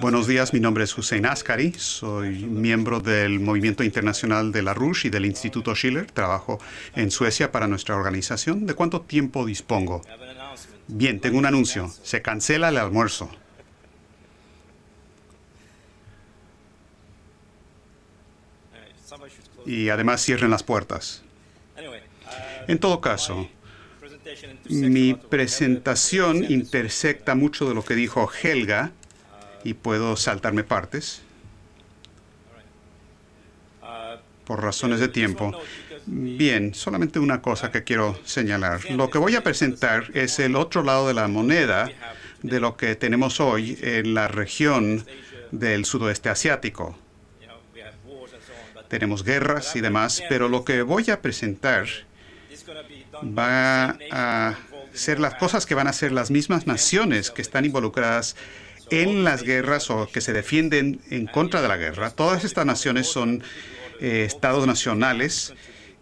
Buenos días, mi nombre es Hussein Askari, soy miembro del Movimiento Internacional de la RUSH y del Instituto Schiller. Trabajo en Suecia para nuestra organización. ¿De cuánto tiempo dispongo? Bien, tengo un anuncio. Se cancela el almuerzo. Y además cierren las puertas. En todo caso, mi presentación intersecta mucho de lo que dijo Helga y puedo saltarme partes por razones de tiempo. Bien, solamente una cosa que quiero señalar. Lo que voy a presentar es el otro lado de la moneda de lo que tenemos hoy en la región del sudoeste asiático. Tenemos guerras y demás, pero lo que voy a presentar va a ser las cosas que van a ser las mismas naciones que están involucradas en las guerras o que se defienden en contra de la guerra. Todas estas naciones son estados nacionales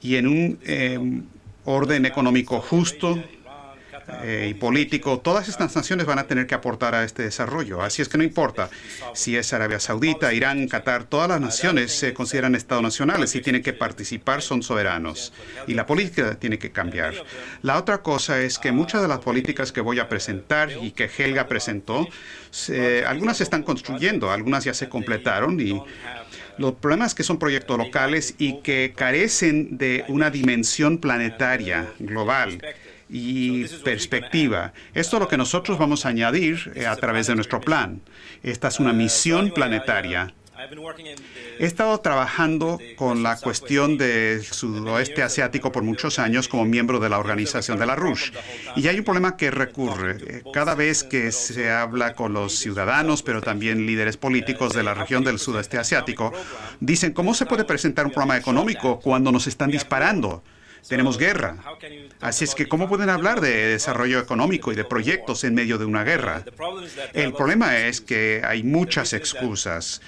y en un orden económico justo y político, todas estas naciones van a tener que aportar a este desarrollo. Así es que no importa si es Arabia Saudita, Irán, Qatar, todas las naciones se consideran estados nacionales y tienen que participar, son soberanos. Y la política tiene que cambiar. La otra cosa es que muchas de las políticas que voy a presentar y que Helga presentó, algunas se están construyendo, algunas ya se completaron y los problemas es que son proyectos locales y que carecen de una dimensión planetaria, global y perspectiva. Esto es lo que nosotros vamos a añadir a través de nuestro plan. Esta es una misión planetaria. He estado trabajando con la cuestión del sudoeste asiático por muchos años como miembro de la organización de la RUSH. Y hay un problema que recurre. Cada vez que se habla con los ciudadanos, pero también líderes políticos de la región del sudeste asiático, dicen, ¿cómo se puede presentar un programa económico cuando nos están disparando? Tenemos guerra. Así es que, ¿cómo pueden hablar de desarrollo económico y de proyectos en medio de una guerra? El problema es que hay muchas excusas.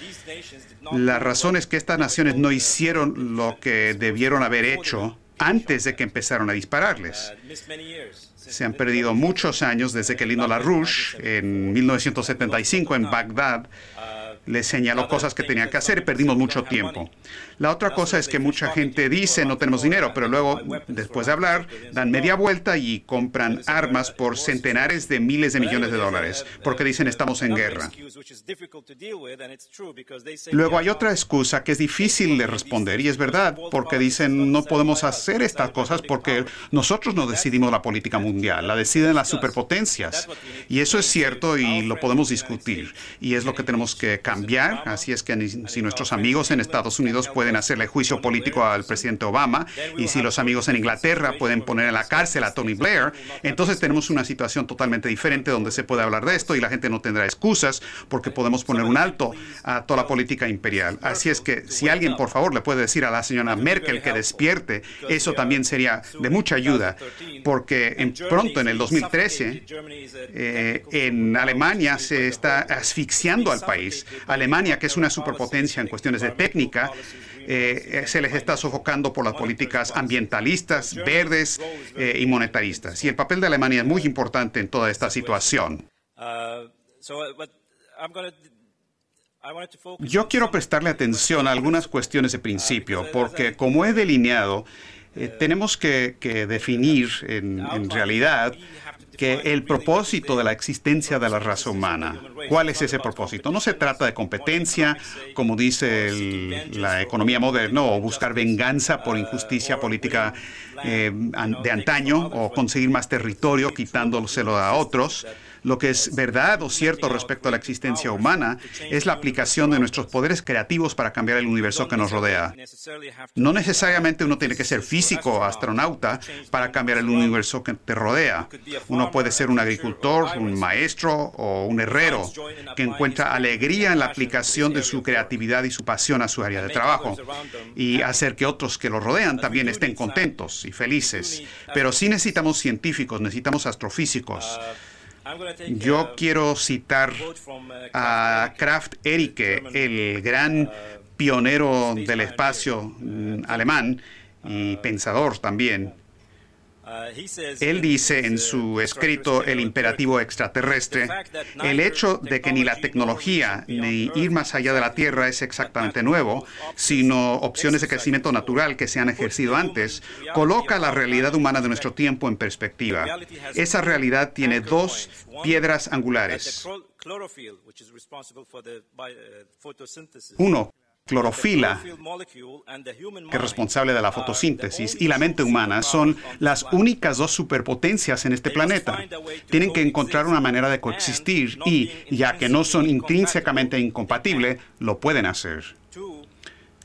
La razón es que estas naciones no hicieron lo que debieron haber hecho antes de que empezaron a dispararles. Se han perdido muchos años desde que Lino LaRouche, en 1975, en Bagdad, les señaló cosas que tenían que hacer y perdimos mucho tiempo. La otra cosa es que mucha gente dice no tenemos dinero, pero luego, después de hablar, dan media vuelta y compran armas por centenares de miles de millones de dólares, porque dicen estamos en guerra. Luego hay otra excusa que es difícil de responder, y es verdad, porque dicen no podemos hacer estas cosas porque nosotros no decidimos la política mundial, la deciden las superpotencias. Y eso es cierto y lo podemos discutir, y es lo que tenemos que cambiar. Así es que si nuestros amigos en Estados Unidos pueden hacerle juicio político al presidente Obama y si los amigos en Inglaterra pueden poner en la cárcel a Tony Blair, entonces tenemos una situación totalmente diferente donde se puede hablar de esto y la gente no tendrá excusas porque podemos poner un alto a toda la política imperial. Así es que si alguien, por favor, le puede decir a la señora Merkel que despierte, eso también sería de mucha ayuda, porque pronto en el 2013 en Alemania se está asfixiando al país. Alemania, que es una superpotencia en cuestiones de técnica, se les está sofocando por las políticas ambientalistas, verdes y monetaristas. Y el papel de Alemania es muy importante en toda esta situación. Yo quiero prestarle atención a algunas cuestiones de principio, porque como he delineado, tenemos que definir en realidad que el propósito de la existencia de la raza humana. ¿Cuál es ese propósito? No se trata de competencia, como dice la economía moderna, o buscar venganza por injusticia política de antaño, o conseguir más territorio quitándoselo a otros. Lo que es verdad o cierto respecto a la existencia humana es la aplicación de nuestros poderes creativos para cambiar el universo que nos rodea. No necesariamente uno tiene que ser físico o astronauta para cambiar el universo que te rodea. Uno puede ser un agricultor, un maestro o un herrero que encuentra alegría en la aplicación de su creatividad y su pasión a su área de trabajo y hacer que otros que lo rodean también estén contentos y felices. Pero sí necesitamos científicos, necesitamos astrofísicos. Yo quiero citar a Krafft Erike, el gran pionero del espacio alemán y pensador también. Él dice en su escrito El imperativo extraterrestre, el hecho de que ni la tecnología ni ir más allá de la Tierra es exactamente nuevo, sino opciones de crecimiento natural que se han ejercido antes, coloca la realidad humana de nuestro tiempo en perspectiva. Esa realidad tiene dos piedras angulares. Uno, clorofila, que es responsable de la fotosíntesis, y la mente humana son las únicas dos superpotencias en este planeta. Tienen que encontrar una manera de coexistir y, ya que no son intrínsecamente incompatibles, lo pueden hacer.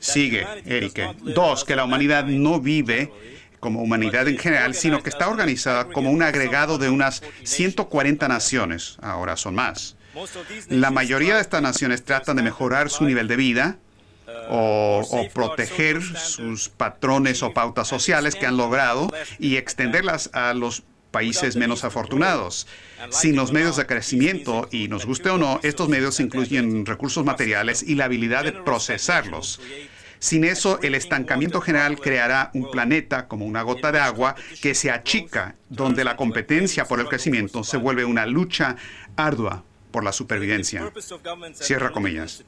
Sigue, Erike. Dos, que la humanidad no vive como humanidad en general, sino que está organizada como un agregado de unas 140 naciones. Ahora son más. La mayoría de estas naciones tratan de mejorar su nivel de vida, o proteger sus patrones o pautas sociales que han logrado y extenderlas a los países menos afortunados. Sin los medios de crecimiento, y nos guste o no, estos medios incluyen recursos materiales y la habilidad de procesarlos. Sin eso, el estancamiento general creará un planeta como una gota de agua que se achica, donde la competencia por el crecimiento se vuelve una lucha ardua por la supervivencia. Cierra comillas.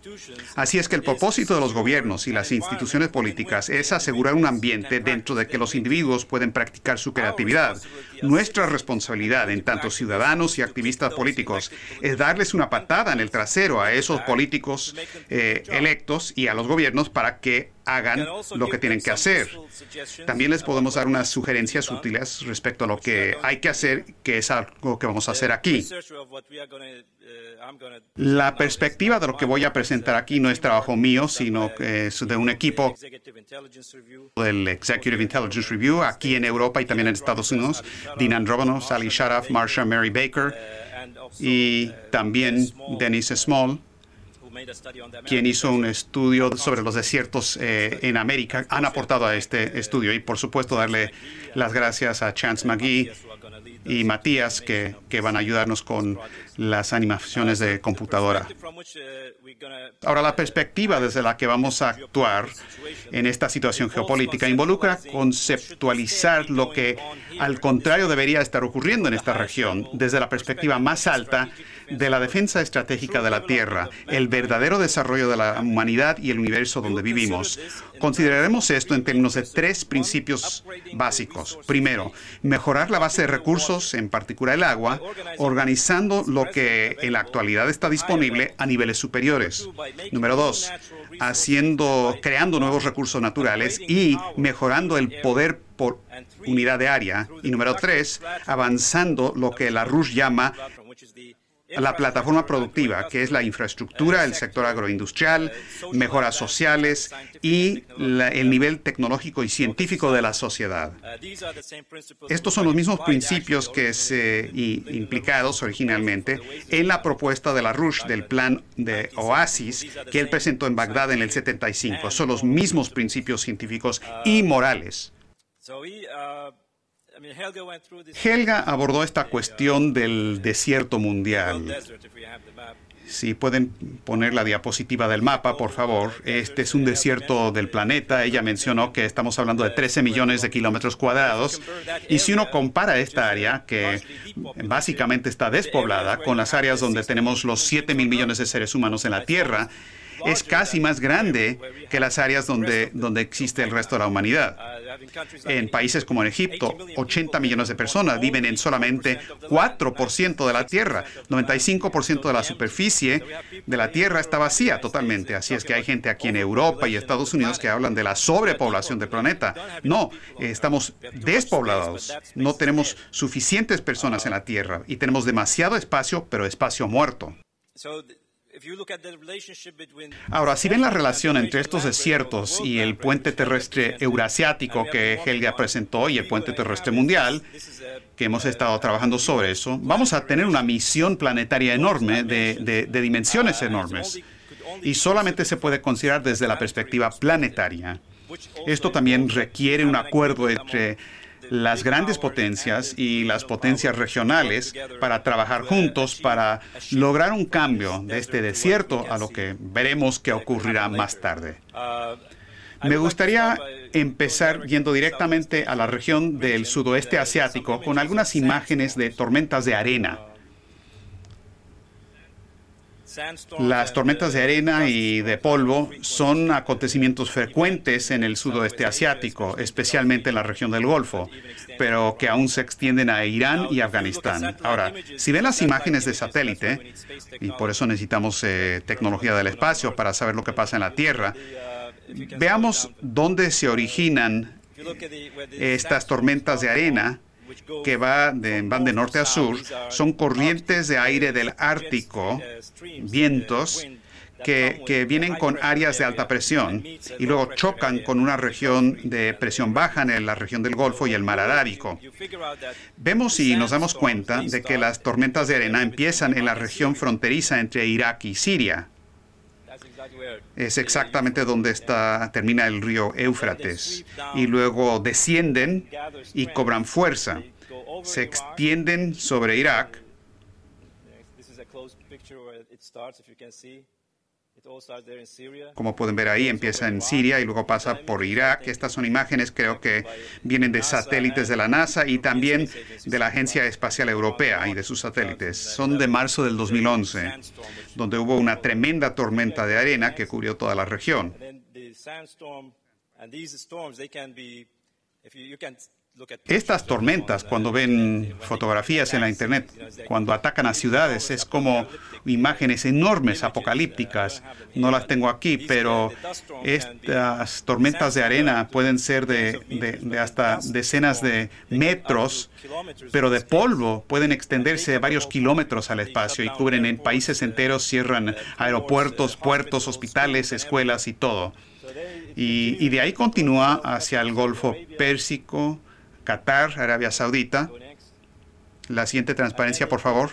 Así es que el propósito de los gobiernos y las instituciones políticas es asegurar un ambiente dentro de que los individuos pueden practicar su creatividad. Nuestra responsabilidad, en tanto ciudadanos y activistas políticos, es darles una patada en el trasero a esos políticos electos y a los gobiernos para que hagan lo que tienen que hacer. También les podemos dar unas sugerencias útiles respecto a lo que hay que hacer, que es algo que vamos a hacer aquí. La perspectiva de lo que voy a presentar aquí no es trabajo mío, sino que es de un equipo del Executive Intelligence Review aquí en Europa y también en Estados Unidos. Dean Androvanov, Sally Sharaf, Marsha Mary Baker y también Denise Small, quien hizo un estudio sobre los desiertos en América, han aportado a este estudio. Y, por supuesto, darle las gracias a Chance McGee y Matías, que van a ayudarnos con las animaciones de computadora. Ahora, la perspectiva desde la que vamos a actuar en esta situación geopolítica involucra conceptualizar lo que, al contrario, debería estar ocurriendo en esta región, desde la perspectiva más alta de la defensa estratégica de la Tierra, el verdadero desarrollo de la humanidad y el universo donde vivimos. Consideraremos esto en términos de tres principios básicos. Primero, mejorar la base de recursos, en particular el agua, organizando lo que en la actualidad está disponible a niveles superiores. Número dos, creando nuevos recursos naturales y mejorando el poder por unidad de área. Y número tres, avanzando lo que la RUSH llama la plataforma productiva, que es la infraestructura, el sector agroindustrial, mejoras sociales y el nivel tecnológico y científico de la sociedad. Estos son los mismos principios que implicados originalmente en la propuesta de la RUSH del plan de Oasis que él presentó en Bagdad en el 75. Son los mismos principios científicos y morales. Helga abordó esta cuestión del desierto mundial. Si pueden poner la diapositiva del mapa, por favor. Este es un desierto del planeta. Ella mencionó que estamos hablando de 13 millones de kilómetros cuadrados. Y si uno compara esta área, que básicamente está despoblada, con las áreas donde tenemos los 7.000 millones de seres humanos en la Tierra, es casi más grande que las áreas donde existe el resto de la humanidad. En países como en Egipto, 80 millones de personas viven en solamente 4% de la Tierra. 95% de la superficie de la Tierra está vacía totalmente. Así es que hay gente aquí en Europa y Estados Unidos que hablan de la sobrepoblación del planeta. No, estamos despoblados. No tenemos suficientes personas en la Tierra y tenemos demasiado espacio, pero espacio muerto. Ahora, si ven la relación entre estos desiertos y el puente terrestre eurasiático que Helga presentó y el puente terrestre mundial, que hemos estado trabajando sobre eso, vamos a tener una misión planetaria enorme de dimensiones enormes. Y solamente se puede considerar desde la perspectiva planetaria. Esto también requiere un acuerdo entre las grandes potencias y las potencias regionales para trabajar juntos para lograr un cambio de este desierto a lo que veremos que ocurrirá más tarde. Me gustaría empezar yendo directamente a la región del sudoeste asiático con algunas imágenes de tormentas de arena. Las tormentas de arena y de polvo son acontecimientos frecuentes en el sudoeste asiático, especialmente en la región del Golfo, pero que aún se extienden a Irán y Afganistán. Ahora, si ven las imágenes de satélite, y por eso necesitamos tecnología del espacio para saber lo que pasa en la Tierra, veamos dónde se originan estas tormentas de arena que van de norte a sur. Son corrientes de aire del Ártico, vientos, que vienen con áreas de alta presión y luego chocan con una región de presión baja en la región del Golfo y el mar Arábico. Vemos y nos damos cuenta de que las tormentas de arena empiezan en la región fronteriza entre Irak y Siria. Es exactamente donde termina el río Éufrates. Y luego descienden y cobran fuerza. Se extienden sobre Irak. Como pueden ver ahí, empieza en Siria y luego pasa por Irak. Estas son imágenes, creo que vienen de satélites de la NASA y también de la Agencia Espacial Europea y de sus satélites. Son de marzo del 2011, donde hubo una tremenda tormenta de arena que cubrió toda la región. Estas tormentas, cuando ven fotografías en la Internet, cuando atacan a ciudades, es como imágenes enormes, apocalípticas. No las tengo aquí, pero estas tormentas de arena pueden ser de hasta decenas de metros, pero de polvo pueden extenderse varios kilómetros al espacio y cubren en países enteros, cierran aeropuertos, puertos, hospitales, escuelas y todo. Y de ahí continúa hacia el Golfo Pérsico, Qatar, Arabia Saudita. La siguiente transparencia, por favor.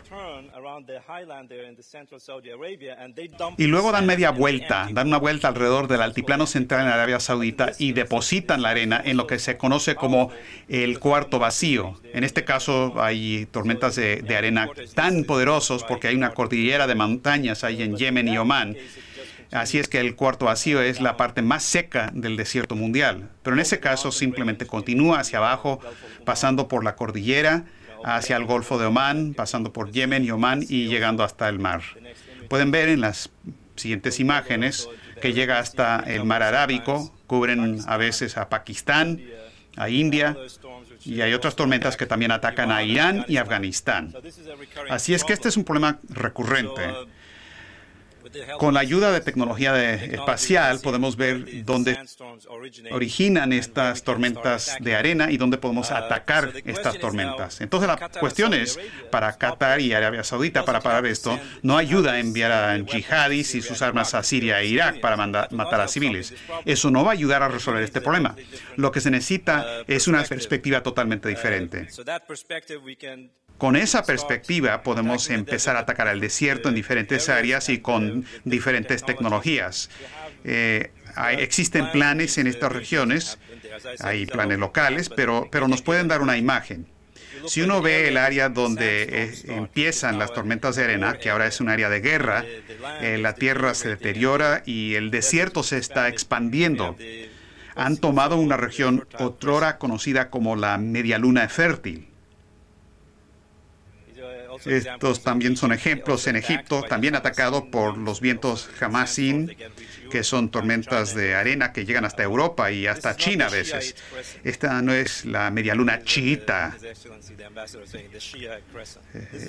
Y luego dan media vuelta, dan una vuelta alrededor del altiplano central en Arabia Saudita y depositan la arena en lo que se conoce como el cuarto vacío. En este caso hay tormentas de arena tan poderosos porque hay una cordillera de montañas ahí en Yemen y Omán. Así es que el cuarto vacío es la parte más seca del desierto mundial. Pero en ese caso simplemente continúa hacia abajo, pasando por la cordillera, hacia el Golfo de Omán, pasando por Yemen y Omán y llegando hasta el mar. Pueden ver en las siguientes imágenes que llega hasta el mar Arábico, cubren a veces a Pakistán, a India, y hay otras tormentas que también atacan a Irán y Afganistán. Así es que este es un problema recurrente. Con la ayuda de tecnología espacial podemos ver dónde originan estas tormentas de arena y dónde podemos atacar estas tormentas. Entonces la cuestión es, para Qatar y Arabia Saudita, para parar esto, no ayuda a enviar a yihadis y sus armas a Siria e Irak para matar a civiles. Eso no va a ayudar a resolver este problema. Lo que se necesita es una perspectiva totalmente diferente. Con esa perspectiva podemos empezar a atacar el desierto en diferentes áreas y con diferentes tecnologías. Existen planes en estas regiones, hay planes locales, pero nos pueden dar una imagen. Si uno ve el área donde empiezan las tormentas de arena, que ahora es un área de guerra, la tierra se deteriora y el desierto se está expandiendo. Han tomado una región otrora conocida como la Media Luna Fértil. Estos también son ejemplos en Egipto, también atacado por los vientos Hamasin, que son tormentas de arena que llegan hasta Europa y hasta China a veces. Esta no es la media luna chiita.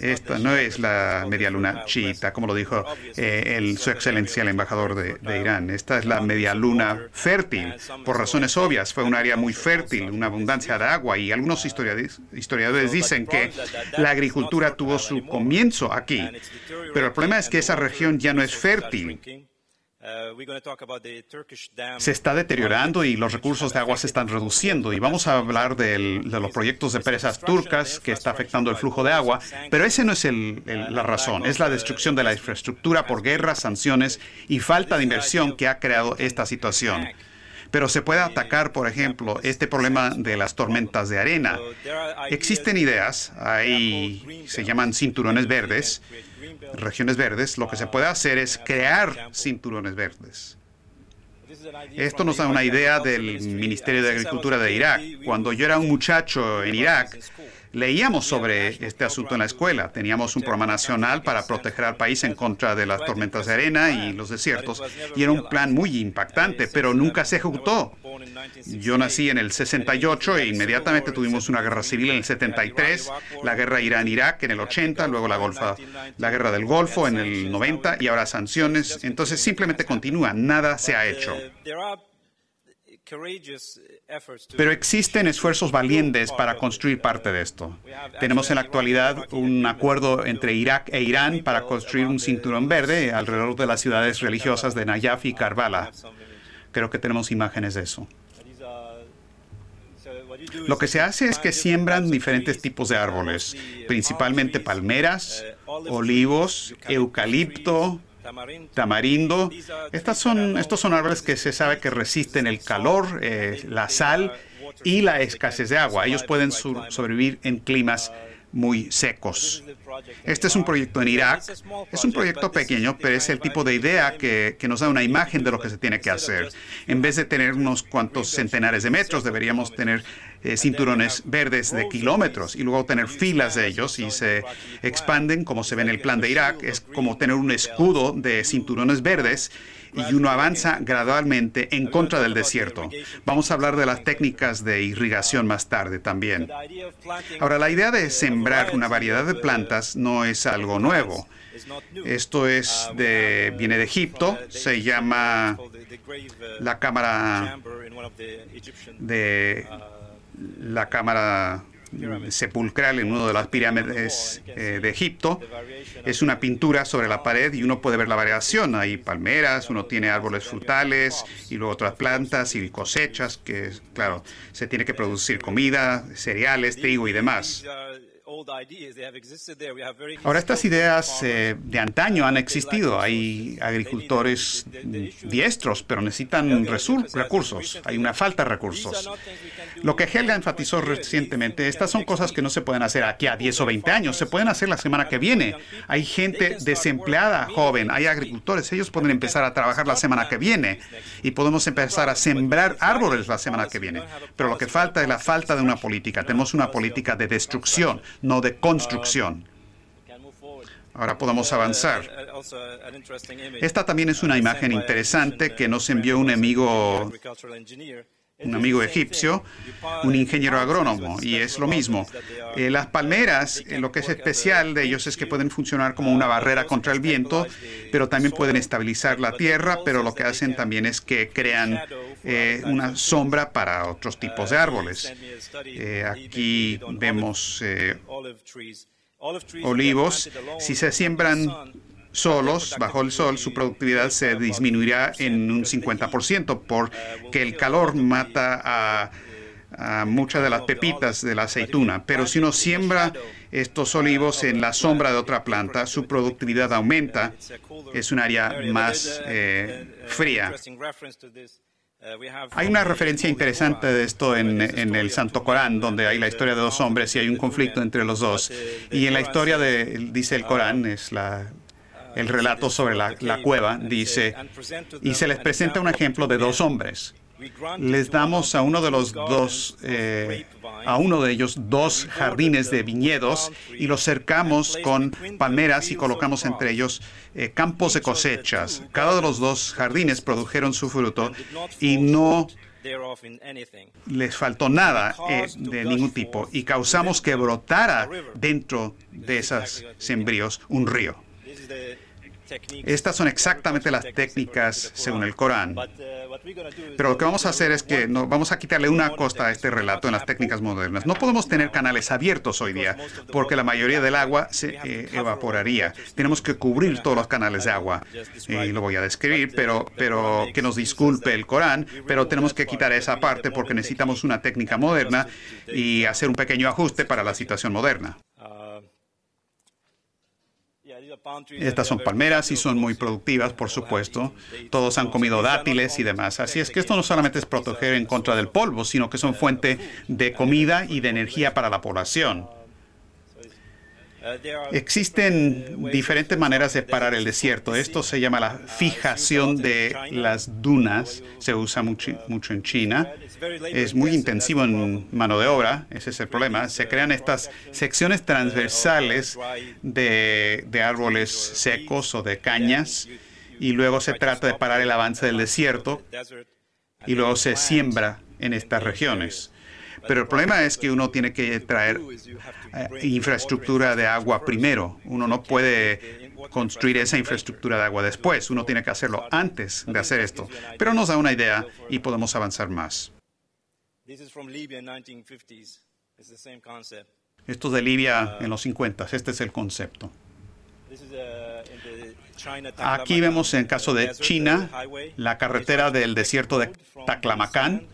Esta no es la media luna chiita, como lo dijo su excelencia, el embajador de Irán. Esta es la media luna fértil, por razones obvias. Fue un área muy fértil, una abundancia de agua, y algunos historiadores dicen que la agricultura tuvo su comienzo aquí. Pero el problema es que esa región ya no es fértil. Se está deteriorando y los recursos de agua se están reduciendo. Y vamos a hablar de los proyectos de presas turcas que está afectando el flujo de agua. Pero ese no es la razón. Es la destrucción de la infraestructura por guerras, sanciones y falta de inversión que ha creado esta situación. Pero se puede atacar, por ejemplo, este problema de las tormentas de arena. Existen ideas, ahí se llaman cinturones verdes, regiones verdes. Lo que se puede hacer es crear cinturones verdes. Esto nos da una idea del Ministerio de Agricultura de Irak. Cuando yo era un muchacho en Irak, leíamos sobre este asunto en la escuela. Teníamos un programa nacional para proteger al país en contra de las tormentas de arena y los desiertos. Y era un plan muy impactante, pero nunca se ejecutó. Yo nací en el 68 e inmediatamente tuvimos una guerra civil en el 73, la guerra Irán-Irak en el 80, luego la guerra del Golfo en el 90 y ahora sanciones. Entonces simplemente continúa, nada se ha hecho. Pero existen esfuerzos valientes para construir parte de esto. Tenemos en la actualidad un acuerdo entre Irak e Irán para construir un cinturón verde alrededor de las ciudades religiosas de Nayaf y Karbala. Creo que tenemos imágenes de eso. Lo que se hace es que siembran diferentes tipos de árboles, principalmente palmeras, olivos, eucalipto, tamarindo. Estos son árboles que se sabe que resisten el calor, la sal y la escasez de agua. Ellos pueden sobrevivir en climas muy secos. Este es un proyecto en Irak. Es un proyecto pequeño, pero es el tipo de idea que nos da una imagen de lo que se tiene que hacer. En vez de tener unos cuantos centenares de metros, deberíamos tener cinturones verdes de kilómetros y luego tener filas de ellos y se expanden como se ve en el plan de Irak. Es como tener un escudo de cinturones verdes y uno avanza gradualmente en contra del desierto. Vamos a hablar de las técnicas de irrigación más tarde también. Ahora, la idea de sembrar una variedad de plantas no es algo nuevo. Esto viene de Egipto, se llama la cámara sepulcral en una de las pirámides de Egipto. Es una pintura sobre la pared y uno puede ver la variación. Hay palmeras, uno tiene árboles frutales y luego otras plantas y cosechas que, claro, se tiene que producir comida, cereales, trigo y demás. Ahora, estas ideas de antaño han existido. Hay agricultores diestros, pero necesitan recursos. Hay una falta de recursos. Lo que Helga enfatizó recientemente, estas son cosas que no se pueden hacer aquí a 10 o 20 años. Se pueden hacer la semana que viene. Hay gente desempleada joven, hay agricultores. Ellos pueden empezar a trabajar la semana que viene y podemos empezar a sembrar árboles la semana que viene. Pero lo que falta es la falta de una política. Tenemos una política de destrucción, no de construcción. Ahora podemos avanzar. Esta también es una imagen interesante que nos envió un amigo egipcio, un ingeniero agrónomo, y es lo mismo. Las palmeras, lo que es especial de ellos es que pueden funcionar como una barrera contra el viento, pero también pueden estabilizar la tierra, pero lo que hacen también es que crean una sombra para otros tipos de árboles. Aquí vemos olivos. Si se siembran solos, bajo el sol, su productividad se disminuirá en un 50% porque el calor mata a muchas de las pepitas de la aceituna. Pero si uno siembra estos olivos en la sombra de otra planta, su productividad aumenta. Es un área más fría. Hay una referencia interesante de esto en el Santo Corán, donde hay la historia de dos hombres y hay un conflicto entre los dos. Y en la historia dice el Corán, es el relato sobre la cueva, dice, y se les presenta un ejemplo de dos hombres. Les damos a uno de ellos dos jardines de viñedos y los cercamos con palmeras y colocamos entre ellos campos de cosechas. Cada uno de los dos jardines produjeron su fruto y no les faltó nada de ningún tipo y causamos que brotara dentro de esos sembríos un río. Estas son exactamente las técnicas según el Corán. Pero lo que vamos a hacer es que vamos a quitarle una costa a este relato en las técnicas modernas. No podemos tener canales abiertos hoy día porque la mayoría del agua se evaporaría. Tenemos que cubrir todos los canales de agua. Y lo voy a describir, pero que nos disculpe el Corán, pero tenemos que quitar esa parte porque necesitamos una técnica moderna y hacer un pequeño ajuste para la situación moderna. Estas son palmeras y son muy productivas, por supuesto. Todos han comido dátiles y demás. Así es que esto no solamente es proteger en contra del polvo, sino que son fuente de comida y de energía para la población. Existen diferentes maneras de parar el desierto. Esto se llama la fijación de las dunas. Se usa mucho en China. Es muy intensivo en mano de obra. Ese es el problema. Se crean estas secciones transversales de árboles secos o de cañas y luego se trata de parar el avance del desierto y luego se siembra en estas regiones. Pero el problema es que uno tiene que traer infraestructura de agua primero. Uno no puede construir esa infraestructura de agua después. Uno tiene que hacerlo antes de hacer esto. Pero nos da una idea y podemos avanzar más. Esto es de Libia en los 50. Este es el concepto. Aquí vemos en el caso de China, la carretera del desierto de Taklamakan.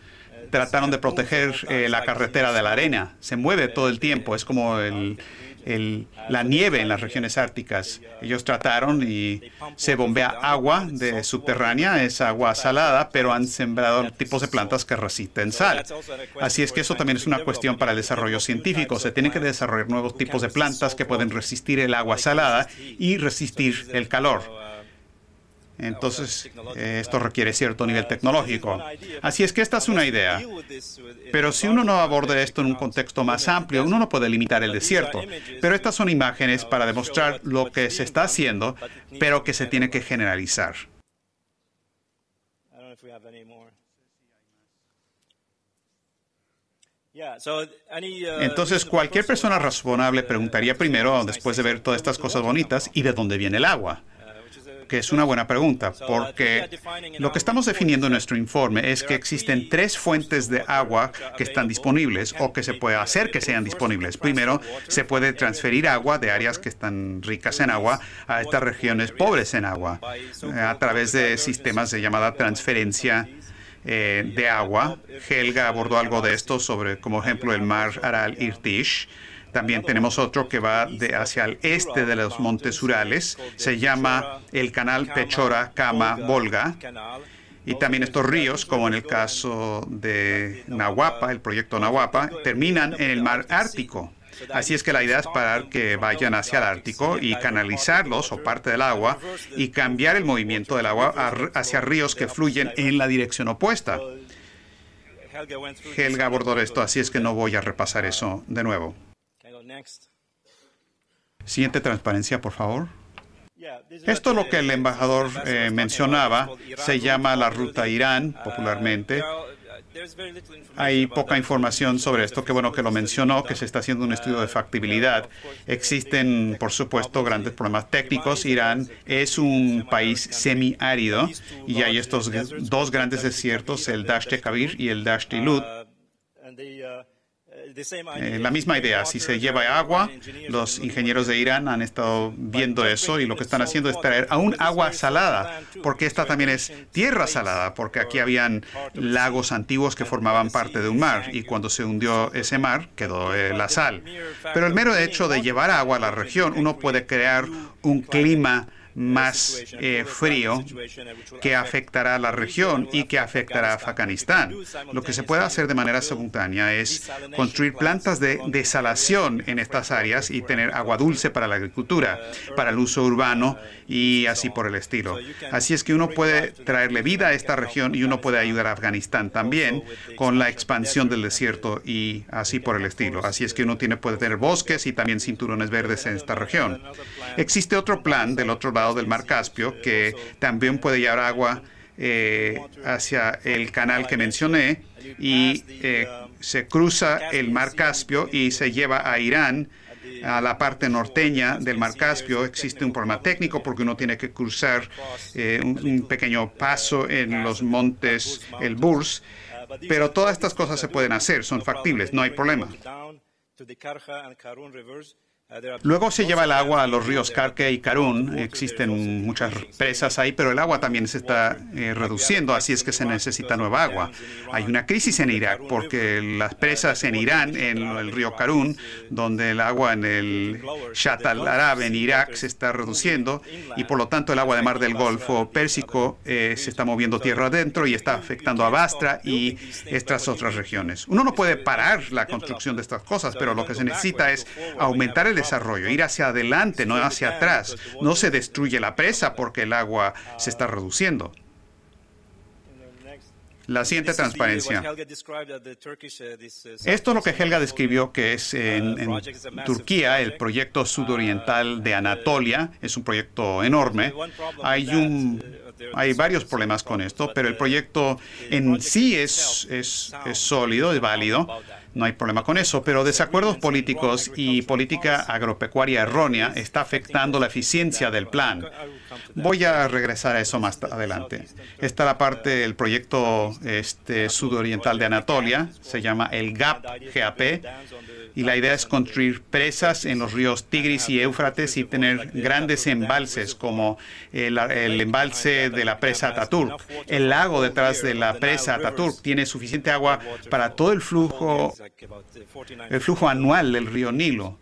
Trataron de proteger la carretera de la arena. Se mueve todo el tiempo. Es como la nieve en las regiones árticas. Ellos trataron y se bombea agua subterránea. Es agua salada, pero han sembrado tipos de plantas que resisten sal. Así es que eso también es una cuestión para el desarrollo científico. Se tienen que desarrollar nuevos tipos de plantas que pueden resistir el agua salada y resistir el calor. Entonces, esto requiere cierto nivel tecnológico. Así es que esta es una idea. Pero si uno no aborda esto en un contexto más amplio, uno no puede limitar el desierto. Pero estas son imágenes para demostrar lo que se está haciendo, pero que se tiene que generalizar. Entonces, cualquier persona razonable preguntaría primero, después de ver todas estas cosas bonitas, ¿y de dónde viene el agua? Que es una buena pregunta, porque lo que estamos definiendo en nuestro informe es que existen 3 fuentes de agua que están disponibles o que se puede hacer que sean disponibles. Primero, se puede transferir agua de áreas que están ricas en agua a estas regiones pobres en agua a través de sistemas de llamada transferencia de agua. Helga abordó algo de esto sobre, como ejemplo, el mar Aral-Irtish. También tenemos otro que va hacia el este de los montes Urales. Se llama el canal Pechora-Kama-Volga. Y también estos ríos, como en el caso de Nahuapa, el proyecto Nahuapa, terminan en el mar Ártico. Así es que la idea es parar que vayan hacia el Ártico y canalizarlos o parte del agua y cambiar el movimiento del agua hacia ríos que fluyen en la dirección opuesta. Helga abordó esto, así es que no voy a repasar eso de nuevo. Siguiente transparencia, por favor. Esto es lo que el embajador mencionaba. Se llama la ruta Irán, popularmente. Hay poca información sobre esto. Qué bueno que lo mencionó, que se está haciendo un estudio de factibilidad. Existen, por supuesto, grandes problemas técnicos. Irán es un país semiárido y hay estos 2 grandes desiertos, el Dasht-e Kabir y el Dasht-e Lut. La misma idea, si se lleva agua, los ingenieros de Irán han estado viendo eso y lo que están haciendo es traer aún agua salada, porque esta también es tierra salada, porque aquí habían lagos antiguos que formaban parte de un mar y cuando se hundió ese mar quedó la sal. Pero el mero hecho de llevar agua a la región, uno puede crear un clima más frío que afectará a la región y que afectará a Afganistán. Lo que se puede hacer de manera simultánea es construir plantas de desalación en estas áreas y tener agua dulce para la agricultura, para el uso urbano y así por el estilo. Así es que uno puede traerle vida a esta región y uno puede ayudar a Afganistán también con la expansión del desierto y así por el estilo. Así es que uno puede tener bosques y también cinturones verdes en esta región. Existe otro plan del otro lado del mar Caspio que también puede llevar agua hacia el canal que mencioné y se cruza el mar Caspio y se lleva a Irán a la parte norteña del mar Caspio. Existe un problema técnico porque uno tiene que cruzar un pequeño paso en los montes El Burs, pero todas estas cosas se pueden hacer, son factibles, no hay problema. Luego se lleva el agua a los ríos Karke y Karun. Existen muchas presas ahí, pero el agua también se está reduciendo, así es que se necesita nueva agua. Hay una crisis en Irak porque las presas en Irán, en el río Karun, donde el agua en el Shatt al-Arab en Irak se está reduciendo y por lo tanto el agua de mar del Golfo Pérsico se está moviendo tierra adentro y está afectando a Basra y estas otras regiones. Uno no puede parar la construcción de estas cosas, pero lo que se necesita es aumentar el desarrollo, ir hacia adelante, no hacia atrás. No se destruye la presa porque el agua se está reduciendo. La siguiente transparencia. Esto es lo que Helga describió que es en Turquía, el proyecto sudoriental de Anatolia. Es un proyecto enorme. Hay varios problemas con esto, pero el proyecto en sí es sólido, es válido. No hay problema con eso, pero desacuerdos políticos y política agropecuaria errónea está afectando la eficiencia del plan. Voy a regresar a eso más adelante. Esta es la parte del proyecto sudoriental de Anatolia, se llama el GAP, y la idea es construir presas en los ríos Tigris y Éufrates y tener grandes embalses como el embalse de la presa Ataturk. El lago detrás de la presa Ataturk tiene suficiente agua para todo el flujo anual del río Nilo.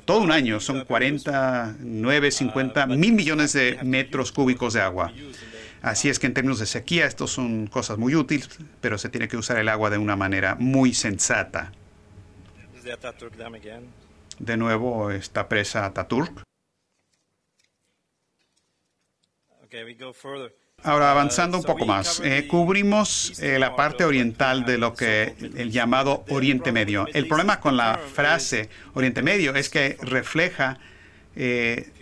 Todo un año son 49, 50, 1.000 millones de metros cúbicos de agua. Así es que en términos de sequía, estos son cosas muy útiles, pero se tiene que usar el agua de una manera muy sensata. De nuevo, esta presa Ataturk. Ahora, avanzando un poco más, cubrimos la parte oriental de lo que el llamado Oriente Medio. El problema con la frase Oriente Medio es que refleja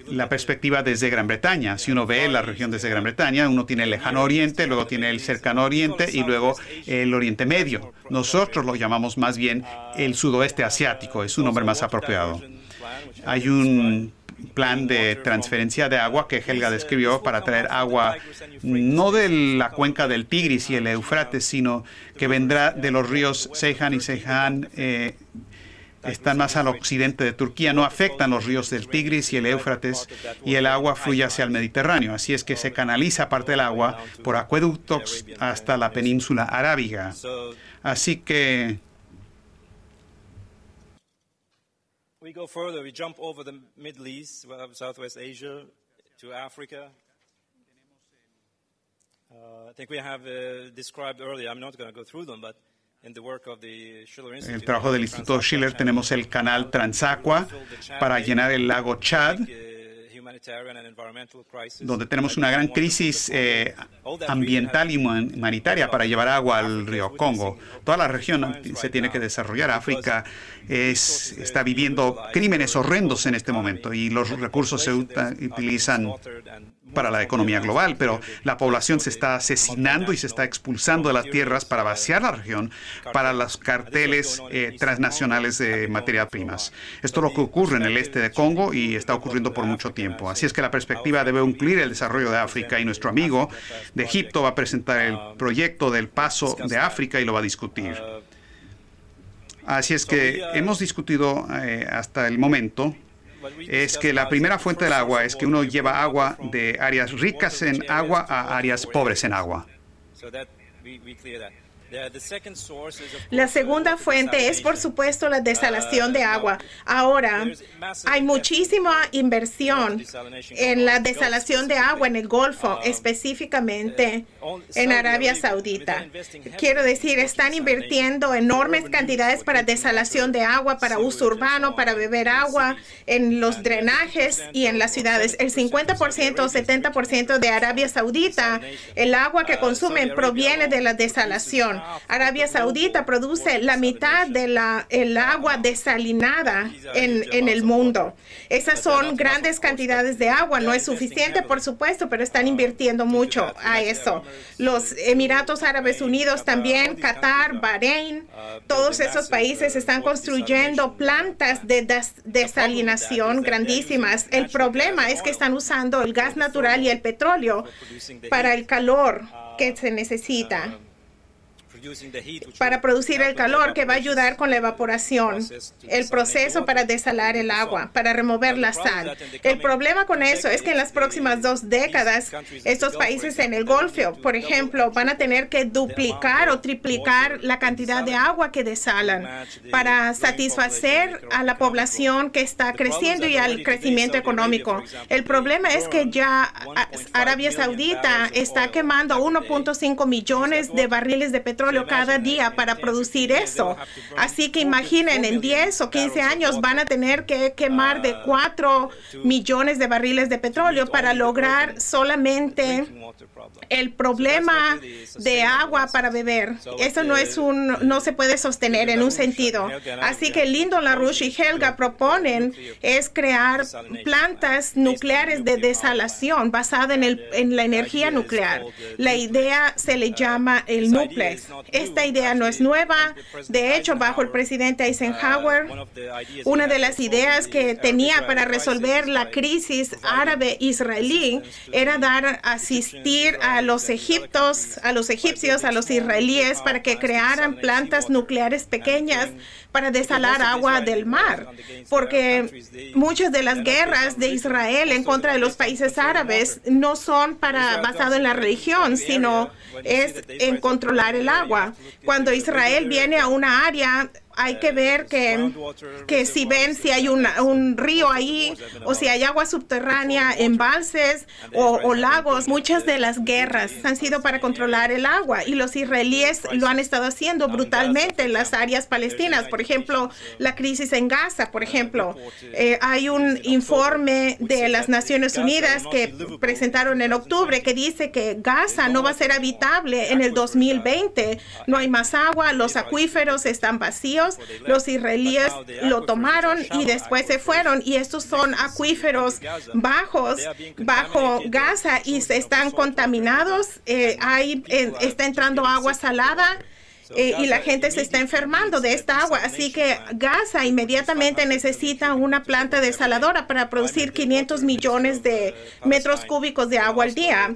la perspectiva desde Gran Bretaña. Si uno ve la región desde Gran Bretaña, uno tiene el Lejano Oriente, luego tiene el Cercano Oriente y luego el Oriente Medio. Nosotros lo llamamos más bien el Sudoeste Asiático, es un nombre más apropiado. Hay un plan de transferencia de agua que Helga describió para traer agua no de la cuenca del Tigris y el Éufrates, sino que vendrá de los ríos Ceyhan y Ceyhan. Están más al occidente de Turquía, no afectan los ríos del Tigris y el Éufrates y el agua fluye hacia el Mediterráneo. Así es que se canaliza parte del agua por acueductos hasta la península arábiga. Así que we go further, we jump over the Middle East, Southwest Asia, to Africa. I think we have described earlier, I'm not going to go through them, but el trabajo del Instituto Schiller tenemos el canal Transaqua para llenar el lago Chad, donde tenemos una gran crisis ambiental y humanitaria para llevar agua al río Congo. Toda la región se tiene que desarrollar. África está viviendo crímenes horrendos en este momento y los recursos se utilizan para la economía global, pero la población se está asesinando y se está expulsando de las tierras para vaciar la región para los carteles transnacionales de materias primas. Esto es lo que ocurre en el este de Congo y está ocurriendo por mucho tiempo. Así es que la perspectiva debe incluir el desarrollo de África y nuestro amigo de Egipto va a presentar el proyecto del Paso de África y lo va a discutir. Así es que hemos discutido hasta el momento es que la primera fuente del agua es que uno lleva agua de áreas ricas en agua a áreas pobres en agua. La segunda fuente es, por supuesto, la desalación de agua. Ahora, hay muchísima inversión en la desalación de agua en el Golfo, específicamente en Arabia Saudita. Quiero decir, están invirtiendo enormes cantidades para desalación de agua, para uso urbano, para beber agua, en los drenajes y en las ciudades. El 50% o 70% de Arabia Saudita, el agua que consumen proviene de la desalación. Arabia Saudita produce la mitad de el agua desalinada en el mundo. Esas son grandes cantidades de agua. No es suficiente, por supuesto, pero están invirtiendo mucho a eso. Los Emiratos Árabes Unidos también, Qatar, Bahrein, todos esos países están construyendo plantas de desalinación grandísimas. El problema es que están usando el gas natural y el petróleo para el calor que se necesita, para producir el calor que va a ayudar con la evaporación, el proceso para desalar el agua, para remover la sal. El problema con eso es que en las próximas 2 décadas, estos países en el Golfo, por ejemplo, van a tener que duplicar o triplicar la cantidad de agua que desalan para satisfacer a la población que está creciendo y al crecimiento económico. El problema es que ya Arabia Saudita está quemando 1.5 millones de barriles de petróleo petróleo cada día para producir eso. Así que imaginen, en 10 o 15 años van a tener que quemar de 4 millones de barriles de petróleo para lograr solamente el problema de agua para beber. Eso no se puede sostener en un sentido. Así que Lyndon LaRouche y Helga proponen es crear plantas nucleares de desalación basada en la energía nuclear. La idea se le llama el Nuplex. Esta idea no es nueva. De hecho, bajo el presidente Eisenhower, una de las ideas que tenía para resolver la crisis árabe-israelí era asistir a los egipcios, a los israelíes, para que crearan plantas nucleares pequeñas para desalar agua del mar, porque muchas de las guerras de Israel en contra de los países árabes no son basado en la religión, sino es en controlar el agua. Cuando Israel viene a una área, hay que ver que si hay un río ahí o si hay agua subterránea, embalses o lagos. Muchas de las guerras han sido para controlar el agua y los israelíes lo han estado haciendo brutalmente en las áreas palestinas. Por ejemplo, la crisis en Gaza, por ejemplo. Hay un informe de las Naciones Unidas que presentaron en octubre que dice que Gaza no va a ser habitable en el 2020. No hay más agua, los acuíferos están vacíos. Los israelíes lo tomaron y después se fueron, y estos son acuíferos bajo Gaza y están contaminados. Está entrando agua salada y la gente se está enfermando de esta agua. Así que Gaza inmediatamente necesita una planta desaladora para producir 500 millones de metros cúbicos de agua al día.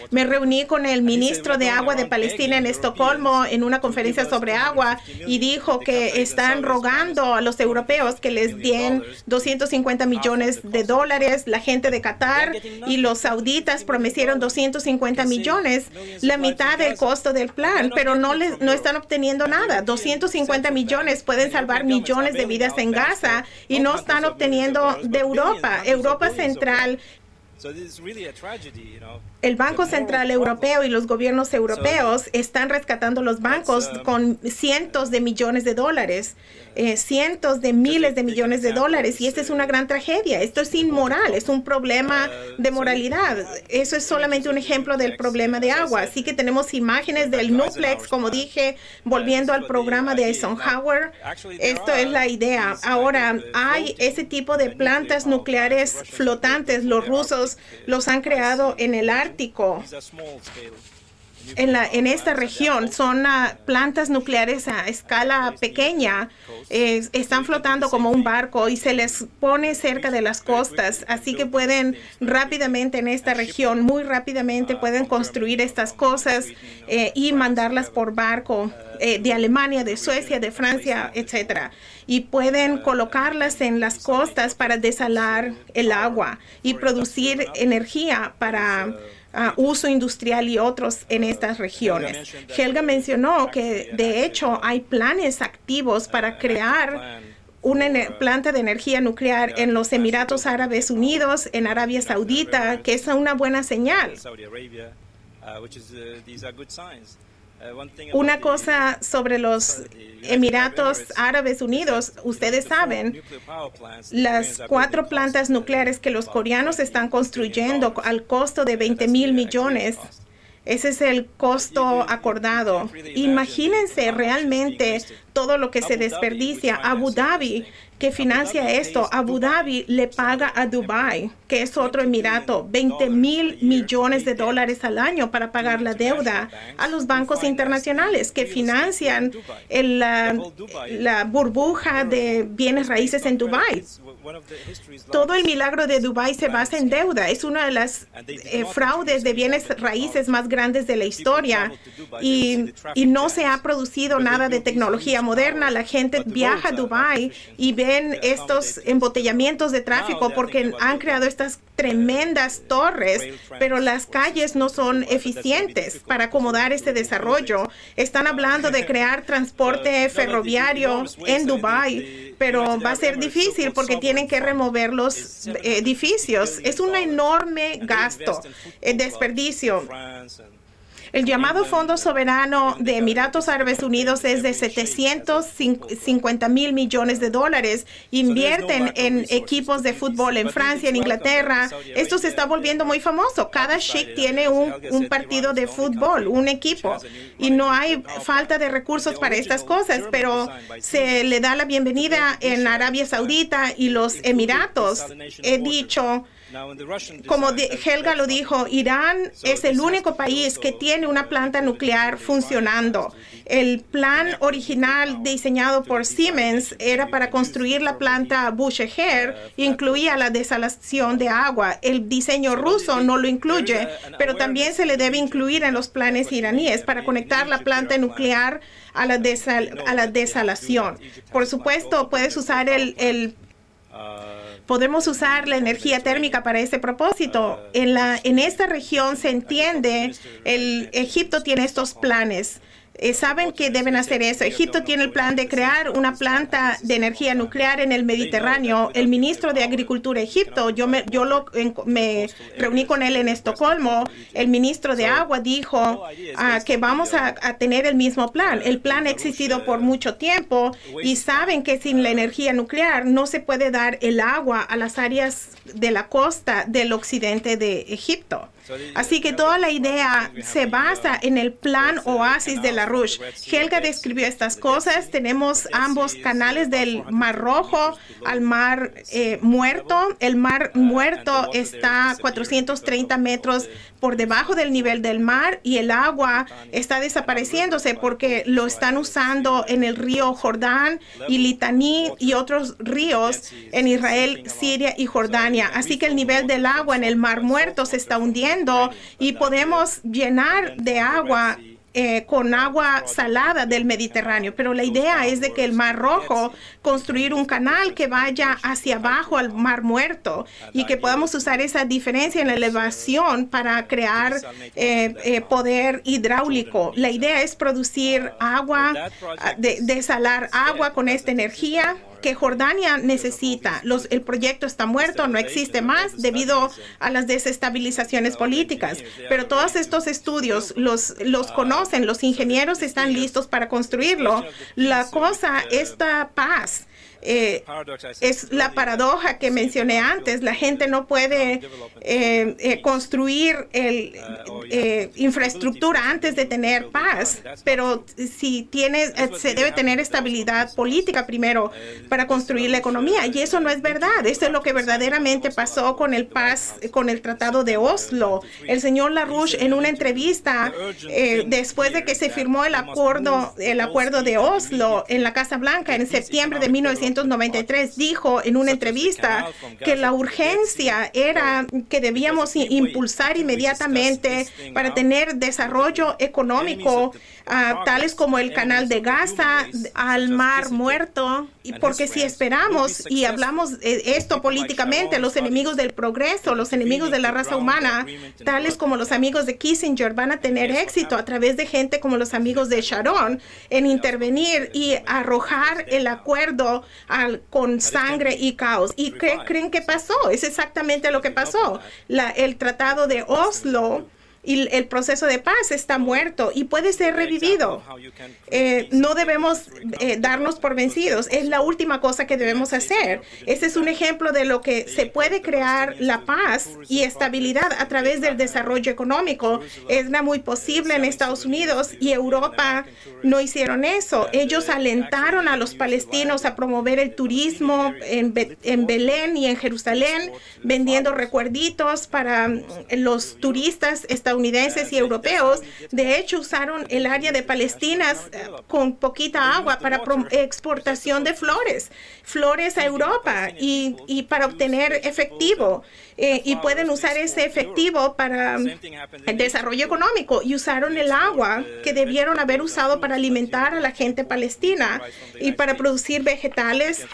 Me reuní con el ministro de Agua de Palestina en Estocolmo en una conferencia sobre agua y dijo que están rogando a los europeos que les den 250 millones de dólares. La gente de Qatar y los sauditas prometieron 250 millones, la mitad del costo del plan, pero no están obteniendo nada. 250 millones pueden salvar millones de vidas en Gaza y no están obteniendo de Europa. Europa Central, el Banco Central Europeo y los gobiernos europeos están rescatando los bancos con cientos de millones de dólares, cientos de miles de millones de dólares, y esta es una gran tragedia. Esto es inmoral, es un problema de moralidad. Eso es solamente un ejemplo del problema de agua. Así que tenemos imágenes del Nuplex, como dije, volviendo al programa de Eisenhower. Esto es la idea. Ahora, hay ese tipo de plantas nucleares flotantes. Los rusos los han creado en el Ártico. En esta región son plantas nucleares a escala pequeña, están flotando como un barco y se les pone cerca de las costas, así que pueden rápidamente en esta región, muy rápidamente pueden construir estas cosas y mandarlas por barco de Alemania, de Suecia, de Francia, etcétera. Y pueden colocarlas en las costas para desalar el agua y producir energía para uso industrial y otros en estas regiones. Helga mencionó que de hecho hay planes activos para crear una planta de energía nuclear en los Emiratos Árabes Unidos, en Arabia Saudita, que es una buena señal. Una cosa sobre los Emiratos Árabes Unidos, ustedes saben, las 4 plantas nucleares que los coreanos están construyendo al costo de 20,000 millones. Ese es el costo acordado. Imagínense realmente todo lo que se desperdicia. Abu Dhabi, que financia esto, Abu Dhabi le paga a Dubái, que es otro emirato, 20,000 millones de dólares al año para pagar la deuda a los bancos internacionales que financian la burbuja de bienes raíces en Dubái. Todo el milagro de Dubái se basa en deuda. Es una de las fraudes de bienes raíces más grandes de la historia y no se ha producido nada de tecnología moderna. La gente viaja a Dubái y ven estos embotellamientos de tráfico porque han creado estas tremendas torres, pero las calles no son eficientes para acomodar este desarrollo. Están hablando de crear transporte ferroviario en Dubái, pero va a ser difícil porque tienen que remover los edificios. Es un enorme gasto, desperdicio. El llamado Fondo Soberano de Emiratos Árabes Unidos es de 750 mil millones de dólares. Invierten en equipos de fútbol en Francia, en Inglaterra. Esto se está volviendo muy famoso. Cada sheik tiene un partido de fútbol, un equipo. Y no hay falta de recursos para estas cosas, pero se le da la bienvenida en Arabia Saudita y los Emiratos. He dicho, como Helga lo dijo, Irán es el único país que tiene una planta nuclear funcionando. El plan original diseñado por Siemens era para construir la planta Bushehr, incluía la desalación de agua. El diseño ruso no lo incluye, pero también se le debe incluir en los planes iraníes para conectar la planta nuclear a la desalación. Por supuesto, puedes usar podemos usar la energía térmica para ese propósito. En esta región se entiende, Egipto tiene estos planes. Saben que deben hacer eso. Egipto tiene el plan de crear una planta de energía nuclear en el Mediterráneo. El ministro de Agricultura de Egipto, yo me reuní con él en Estocolmo. El ministro de Agua dijo que vamos a tener el mismo plan. El plan ha existido por mucho tiempo y saben que sin la energía nuclear no se puede dar el agua a las áreas de la costa del occidente de Egipto. Así que toda la idea se basa en el plan Oasis de LaRouche. Helga describió estas cosas. Tenemos ambos canales del Mar Rojo al Mar Muerto. El Mar Muerto está 430 metros por debajo del nivel del mar y el agua está desapareciéndose porque lo están usando en el río Jordán y Litaní y otros ríos en Israel, Siria y Jordania. Así que el nivel del agua en el Mar Muerto se está hundiendo y podemos llenar de agua con agua salada del Mediterráneo, pero la idea es de que el Mar Rojo, construir un canal que vaya hacia abajo al Mar Muerto y que podamos usar esa diferencia en la elevación para crear poder hidráulico. La idea es producir agua, desalar agua con esta energía que Jordania necesita. El proyecto está muerto, no existe más debido a las desestabilizaciones políticas. Pero todos estos estudios los conocen, los ingenieros están listos para construirlo. La cosa, esta paz, es la paradoja que mencioné antes. La gente no puede construir infraestructura antes de tener paz, pero se debe tener estabilidad política primero para construir la economía, y eso no es verdad. Eso es lo que verdaderamente pasó con el Tratado de Oslo. El señor LaRouche, en una entrevista después de que se firmó el acuerdo de Oslo en la Casa Blanca en septiembre de 1993, dijo en una entrevista que la urgencia era que debíamos impulsar inmediatamente para tener desarrollo económico, tales como el Canal de Gaza al Mar Muerto, porque si esperamos y hablamos esto políticamente, los enemigos del progreso, los enemigos de la raza humana, tales como los amigos de Kissinger, van a tener éxito a través de gente como los amigos de Sharon en intervenir y arrojar el acuerdo con sangre y caos. ¿Y qué creen que pasó? Es exactamente lo que pasó. El Tratado de Oslo y el proceso de paz está muerto y puede ser revivido. No debemos darnos por vencidos. Es la última cosa que debemos hacer. Este es un ejemplo de lo que se puede crear la paz y estabilidad a través del desarrollo económico. Es muy posible en Estados Unidos y Europa no hicieron eso. Ellos alentaron a los palestinos a promover el turismo en Belén y en Jerusalén, vendiendo recuerditos para los turistas estadounidenses y europeos. De hecho, usaron el área de Palestina con poquita agua para exportación de flores a Europa y para obtener efectivo. Y pueden usar ese efectivo para el desarrollo económico, y usaron el agua que debieron haber usado para alimentar a la gente palestina y para producir vegetales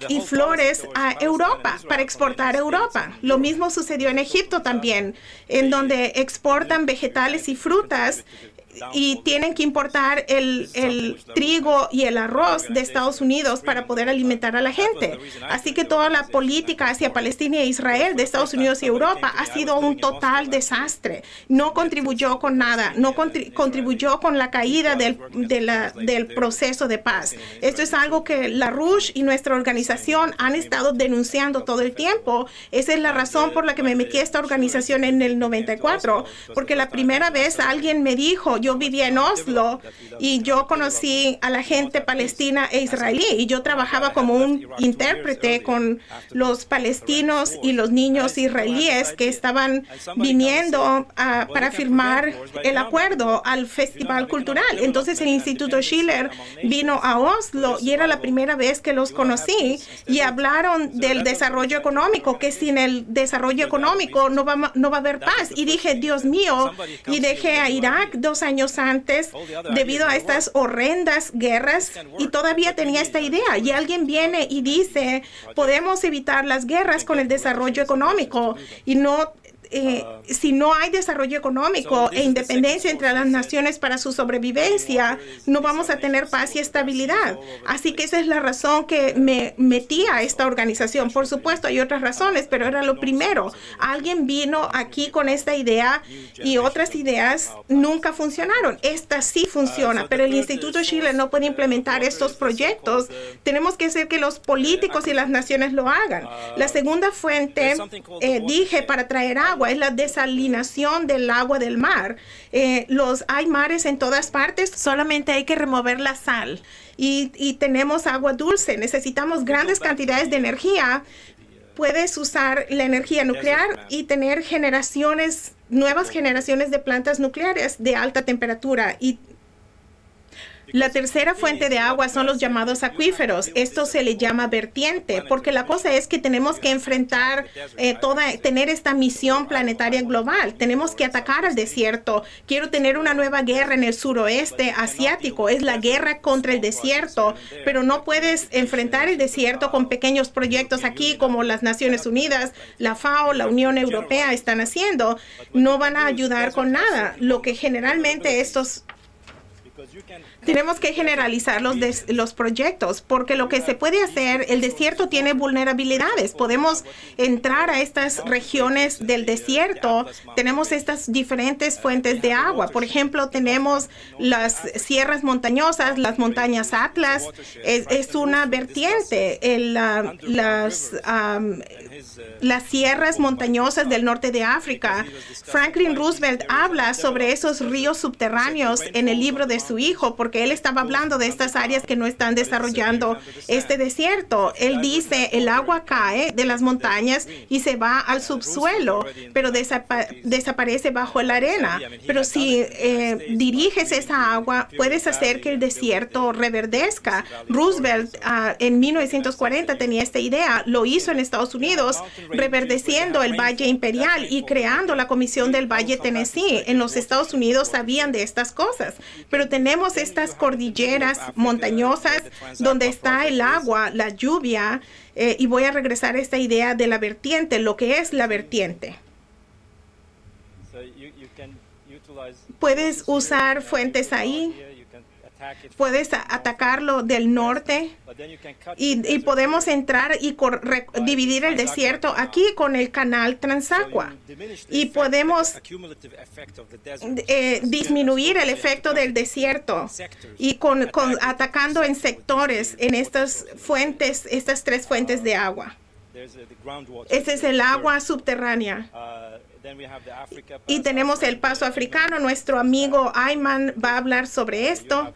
y flores a Europa, para exportar a Europa. Lo mismo sucedió en Egipto también, en donde exportan vegetales y frutas y tienen que importar el trigo y el arroz de Estados Unidos para poder alimentar a la gente. Así que toda la política hacia Palestina e Israel de Estados Unidos y Europa ha sido un total desastre. No contribuyó con nada, no contribuyó con la caída del proceso de paz. Esto es algo que la Rush y nuestra organización han estado denunciando todo el tiempo. Esa es la razón por la que me metí a esta organización en el 94, porque la primera vez alguien me dijo, yo vivía en Oslo y yo conocí a la gente palestina e israelí y yo trabajaba como un intérprete con los palestinos y los niños israelíes que estaban viniendo para firmar el acuerdo al festival cultural. Entonces el Instituto Schiller vino a Oslo y era la primera vez que los conocí y hablaron del desarrollo económico, que sin el desarrollo económico no va a haber paz. Y dije, Dios mío, y dejé a Irak 2 años antes debido a estas horrendas guerras y todavía tenía esta idea. Y alguien viene y dice, podemos evitar las guerras con el desarrollo económico y no... si no hay desarrollo económico e independencia entre las naciones para su sobrevivencia, no vamos a tener paz y estabilidad. Así que esa es la razón que me metí a esta organización. Por supuesto, hay otras razones, pero era lo primero. Alguien vino aquí con esta idea y otras ideas nunca funcionaron. Esta sí funciona, pero el Instituto Schiller no puede implementar estos proyectos. Tenemos que hacer que los políticos y las naciones lo hagan. La segunda fuente, dije, para traer agua, es la desalinación del agua del mar. Hay mares en todas partes, solamente hay que remover la sal. Y tenemos agua dulce, necesitamos grandes cantidades de energía. Puedes usar la energía nuclear y tener nuevas generaciones de plantas nucleares de alta temperatura. Y la tercera fuente de agua son los llamados acuíferos. Esto se le llama vertiente, porque la cosa es que tenemos que enfrentar tener esta misión planetaria global. Tenemos que atacar al desierto. Quiero tener una nueva guerra en el suroeste asiático. Es la guerra contra el desierto, pero no puedes enfrentar el desierto con pequeños proyectos aquí como las Naciones Unidas, la FAO, la Unión Europea están haciendo. No van a ayudar con nada. Lo que generalmente tenemos que generalizar los proyectos, porque lo que se puede hacer, el desierto tiene vulnerabilidades. Podemos entrar a estas regiones del desierto. Tenemos estas diferentes fuentes de agua. Por ejemplo, tenemos las sierras montañosas, las montañas Atlas. Es una vertiente. Las sierras montañosas del norte de África. Franklin Roosevelt habla sobre esos ríos subterráneos en el libro de su hijo, porque él estaba hablando de estas áreas que no están desarrollando este desierto. Él dice, el agua cae de las montañas y se va al subsuelo, pero desaparece bajo la arena. Pero si diriges esa agua, puedes hacer que el desierto reverdezca. Roosevelt en 1940 tenía esta idea, lo hizo en Estados Unidos, reverdeciendo el Valle Imperial y creando la Comisión del Valle Tennessee. En los Estados Unidos sabían de estas cosas, pero tenemos estas cordilleras montañosas donde está el agua, la lluvia, y voy a regresar a esta idea de la vertiente, lo que es la vertiente. Puedes usar fuentes ahí. Puedes atacarlo del norte y podemos entrar y dividir el desierto aquí con el canal Transagua y podemos disminuir el efecto del desierto y atacando en sectores en estas 3 fuentes de agua. Ese es el agua subterránea. Y tenemos el paso africano. Nuestro amigo Ayman va a hablar sobre esto.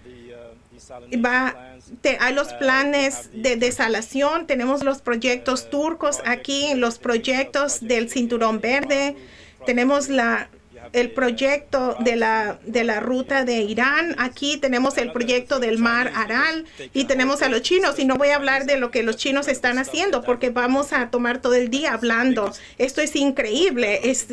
Hay los planes de desalación. Tenemos los proyectos turcos aquí, los proyectos del Cinturón Verde. Tenemos el proyecto de la ruta de Irán. Aquí tenemos el proyecto del Mar Aral y tenemos a los chinos. Y no voy a hablar de lo que los chinos están haciendo porque vamos a tomar todo el día hablando. Esto es increíble. Es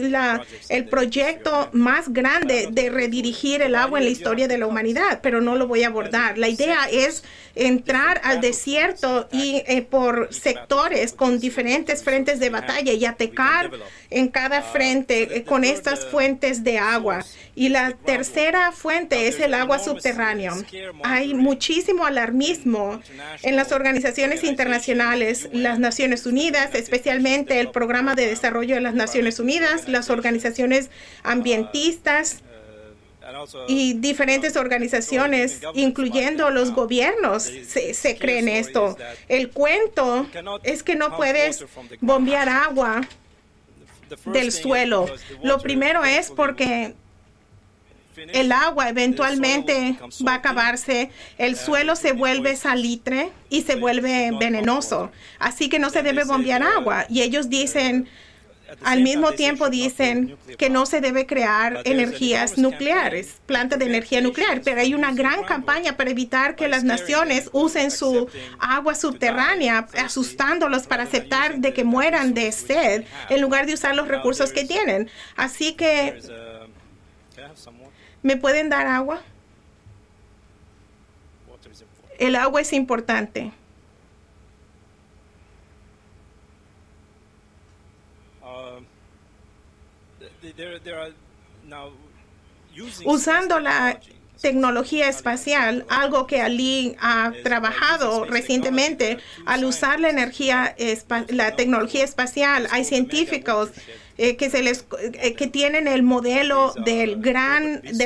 el proyecto más grande de redirigir el agua en la historia de la humanidad, pero no lo voy a abordar. La idea es entrar al desierto y por sectores con diferentes frentes de batalla y atacar en cada frente con estas fuentes fuentes de agua. Y la tercera fuente es el agua subterránea. Hay muchísimo alarmismo en las organizaciones internacionales, las Naciones Unidas, especialmente el Programa de Desarrollo de las Naciones Unidas, las organizaciones ambientistas y diferentes organizaciones, incluyendo los gobiernos, se creen esto. El cuento es que no puedes bombear agua del suelo. Lo primero es porque el agua eventualmente va a acabarse, el suelo se vuelve salitre y se vuelve venenoso. Así que no se debe bombear agua. Y ellos dicen, al mismo tiempo dicen que no se debe crear energías nucleares, plantas de energía nuclear, pero hay una gran campaña para evitar que las naciones usen su agua subterránea, asustándolos para aceptar de que mueran de sed en lugar de usar los recursos que tienen. Así que, ¿me pueden dar agua? El agua es importante. Usando la tecnología espacial, algo que Ali ha trabajado recientemente, al usar la tecnología espacial, hay científicos que tienen el modelo de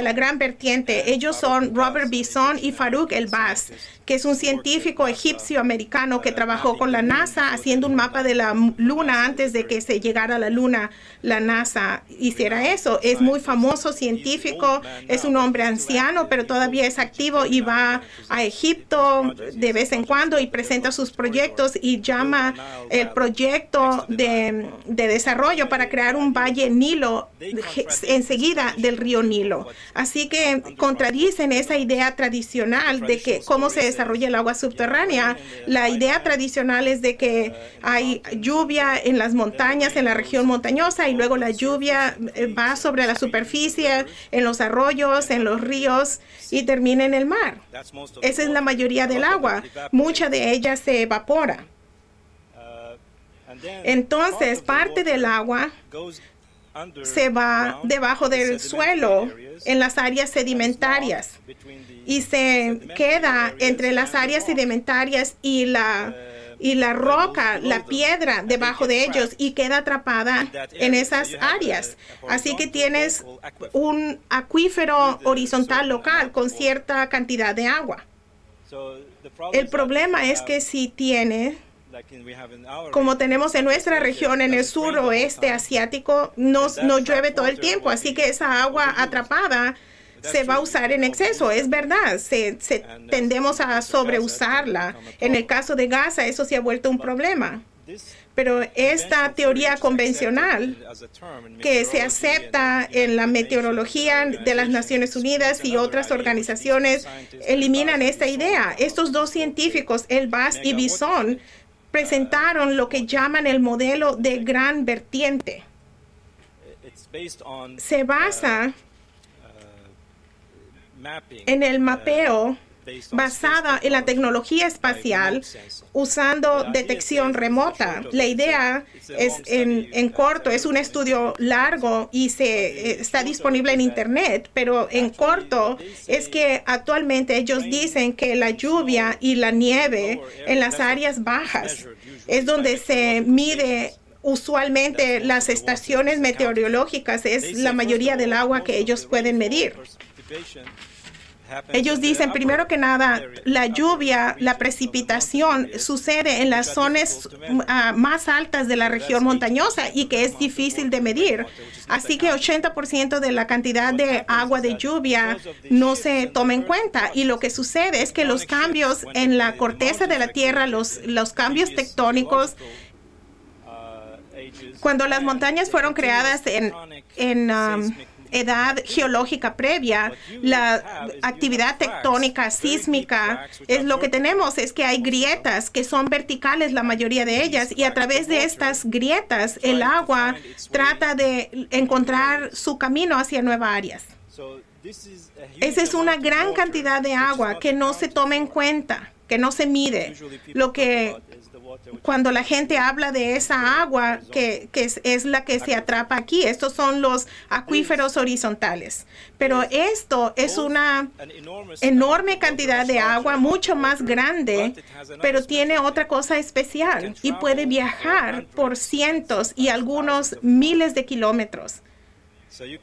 la gran vertiente. Ellos son Robert Bison y Farouk El-Baz, que es un científico egipcio-americano que trabajó con la NASA haciendo un mapa de la Luna antes de que se llegara a la Luna. La NASA hiciera eso. Es muy famoso científico, es un hombre anciano, pero todavía es activo y va a Egipto de vez en cuando y presenta sus proyectos y llama el proyecto de desarrollo para crear un valle Nilo enseguida del río Nilo. Así que contradicen esa idea tradicional de que cómo se desarrolla el agua subterránea. La idea tradicional es de que hay lluvia en las montañas, en la región montañosa, y luego la lluvia va sobre la superficie, en los arroyos, en los ríos y termina en el mar. Esa es la mayoría del agua. Mucha de ella se evapora. Entonces, parte del agua se va debajo del suelo en las áreas sedimentarias y se queda entre las áreas sedimentarias y la roca, la piedra debajo de ellos y queda atrapada en esas áreas. Así que tienes un acuífero horizontal local con cierta cantidad de agua. El problema es que si tiene, como tenemos en nuestra región, en el suroeste asiático, no llueve todo el tiempo, así que esa agua atrapada se va a usar en exceso. Es verdad, tendemos a sobreusarla. En el caso de Gaza, eso se ha vuelto un problema. Pero esta teoría convencional que se acepta en la meteorología de las Naciones Unidas y otras organizaciones eliminan esta idea. Estos dos científicos, El-Baz y Bison, presentaron lo que llaman el modelo de gran vertiente. Se basa en el mapeo basada en la tecnología espacial usando detección remota. La idea es en corto, es un estudio largo y está disponible en Internet, pero en corto es que actualmente ellos dicen que la lluvia y la nieve en las áreas bajas es donde se mide usualmente las estaciones meteorológicas, es la mayoría del agua que ellos pueden medir. Ellos dicen, primero que nada, la lluvia, la precipitación sucede en las zonas más altas de la región montañosa y que es difícil de medir. Así que 80% de la cantidad de agua de lluvia no se toma en cuenta. Y lo que sucede es que los cambios en la corteza de la Tierra, los cambios tectónicos, cuando las montañas fueron creadas en edad geológica previa, la actividad tectónica sísmica es lo que tenemos, es que hay grietas que son verticales, la mayoría de ellas, y a través de estas grietas el agua trata de encontrar su camino hacia nuevas áreas. Esa es una gran cantidad de agua que no se toma en cuenta. que no se mide. Lo que cuando la gente habla de esa agua que es la que se atrapa aquí, estos son los acuíferos horizontales. Pero esto es una enorme cantidad de agua, mucho más grande, pero tiene otra cosa especial y puede viajar por cientos y algunos miles de kilómetros.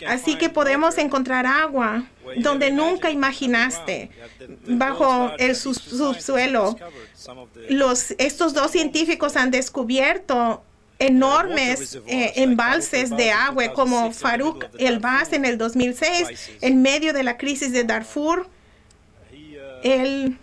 Así que podemos encontrar agua donde nunca imaginaste, bajo el subsuelo. Estos dos científicos han descubierto enormes embalses de agua, como Farouk El-Baz en el 2006, en medio de la crisis de Darfur. Él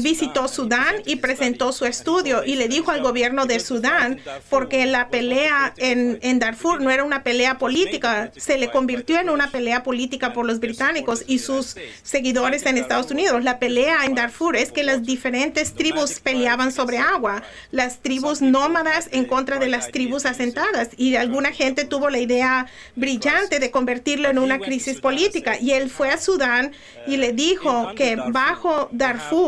visitó Sudán y presentó su estudio y le dijo al gobierno de Sudán, porque la pelea en Darfur no era una pelea política, se le convirtió en una pelea política por los británicos y sus seguidores en Estados Unidos. La pelea en Darfur es que las diferentes tribus peleaban sobre agua, las tribus nómadas en contra de las tribus asentadas, y alguna gente tuvo la idea brillante de convertirlo en una crisis política, y él fue a Sudán y le dijo que bajo Darfur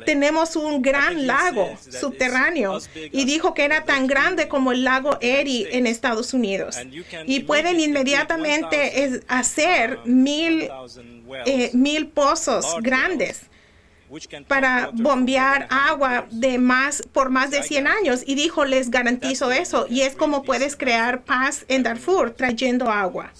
tenemos un gran lago subterráneo, y dijo que era tan grande como el lago Erie en Estados Unidos, y pueden inmediatamente hacer 1,000 pozos grandes para bombear agua por más de 100 años. Y dijo, les garantizo eso. Y es como puedes crear paz en Darfur, trayendo agua.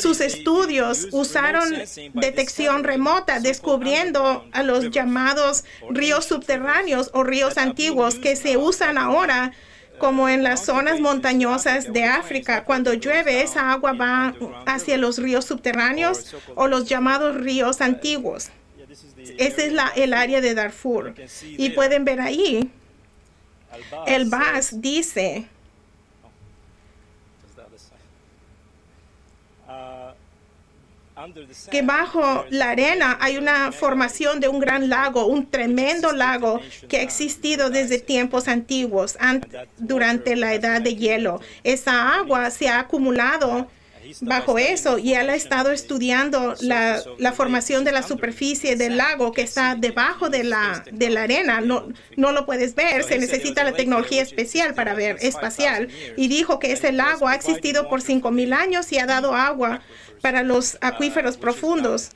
Sus estudios usaron detección remota, descubriendo a los llamados ríos subterráneos o ríos antiguos que se usan ahora como en las zonas montañosas de África. Cuando llueve, esa agua va hacia los ríos subterráneos o los llamados ríos antiguos. Ese es el área de Darfur. Y pueden ver ahí, El-Baz dice que bajo la arena hay una formación de un gran lago, un tremendo lago que ha existido desde tiempos antiguos, durante la edad de hielo. Esa agua se ha acumulado bajo eso, y él ha estado estudiando la formación de la superficie del lago que está debajo de la arena. No lo puedes ver, se necesita la tecnología especial para ver, espacial. Y dijo que ese lago ha existido por 5,000 años y ha dado agua para los acuíferos profundos,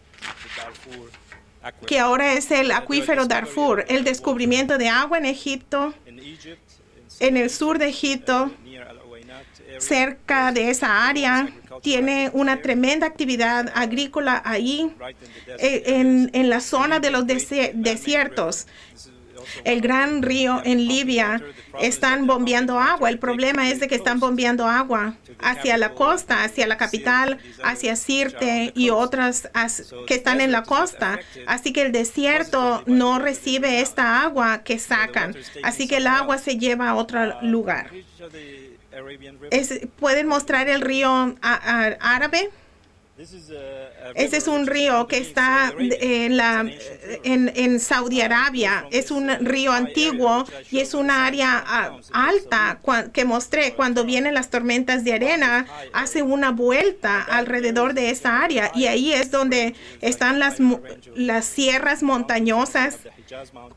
que ahora es el acuífero Darfur. El descubrimiento de agua en Egipto, en el sur de Egipto, cerca de esa área, tiene una tremenda actividad agrícola ahí, en la zona de los desiertos. El gran río en Libia están bombeando agua. El problema es de que están bombeando agua hacia la costa, hacia la capital, hacia Sirte y otras que están en la costa. Así que el desierto no recibe esta agua que sacan. Así que el agua se lleva a otro lugar. ¿Pueden mostrar el río árabe? Ese es un río que está en Saudi Arabia. Es un río antiguo y es una área alta que mostré. Cuando vienen las tormentas de arena, hace una vuelta alrededor de esa área, y ahí es donde están las sierras montañosas,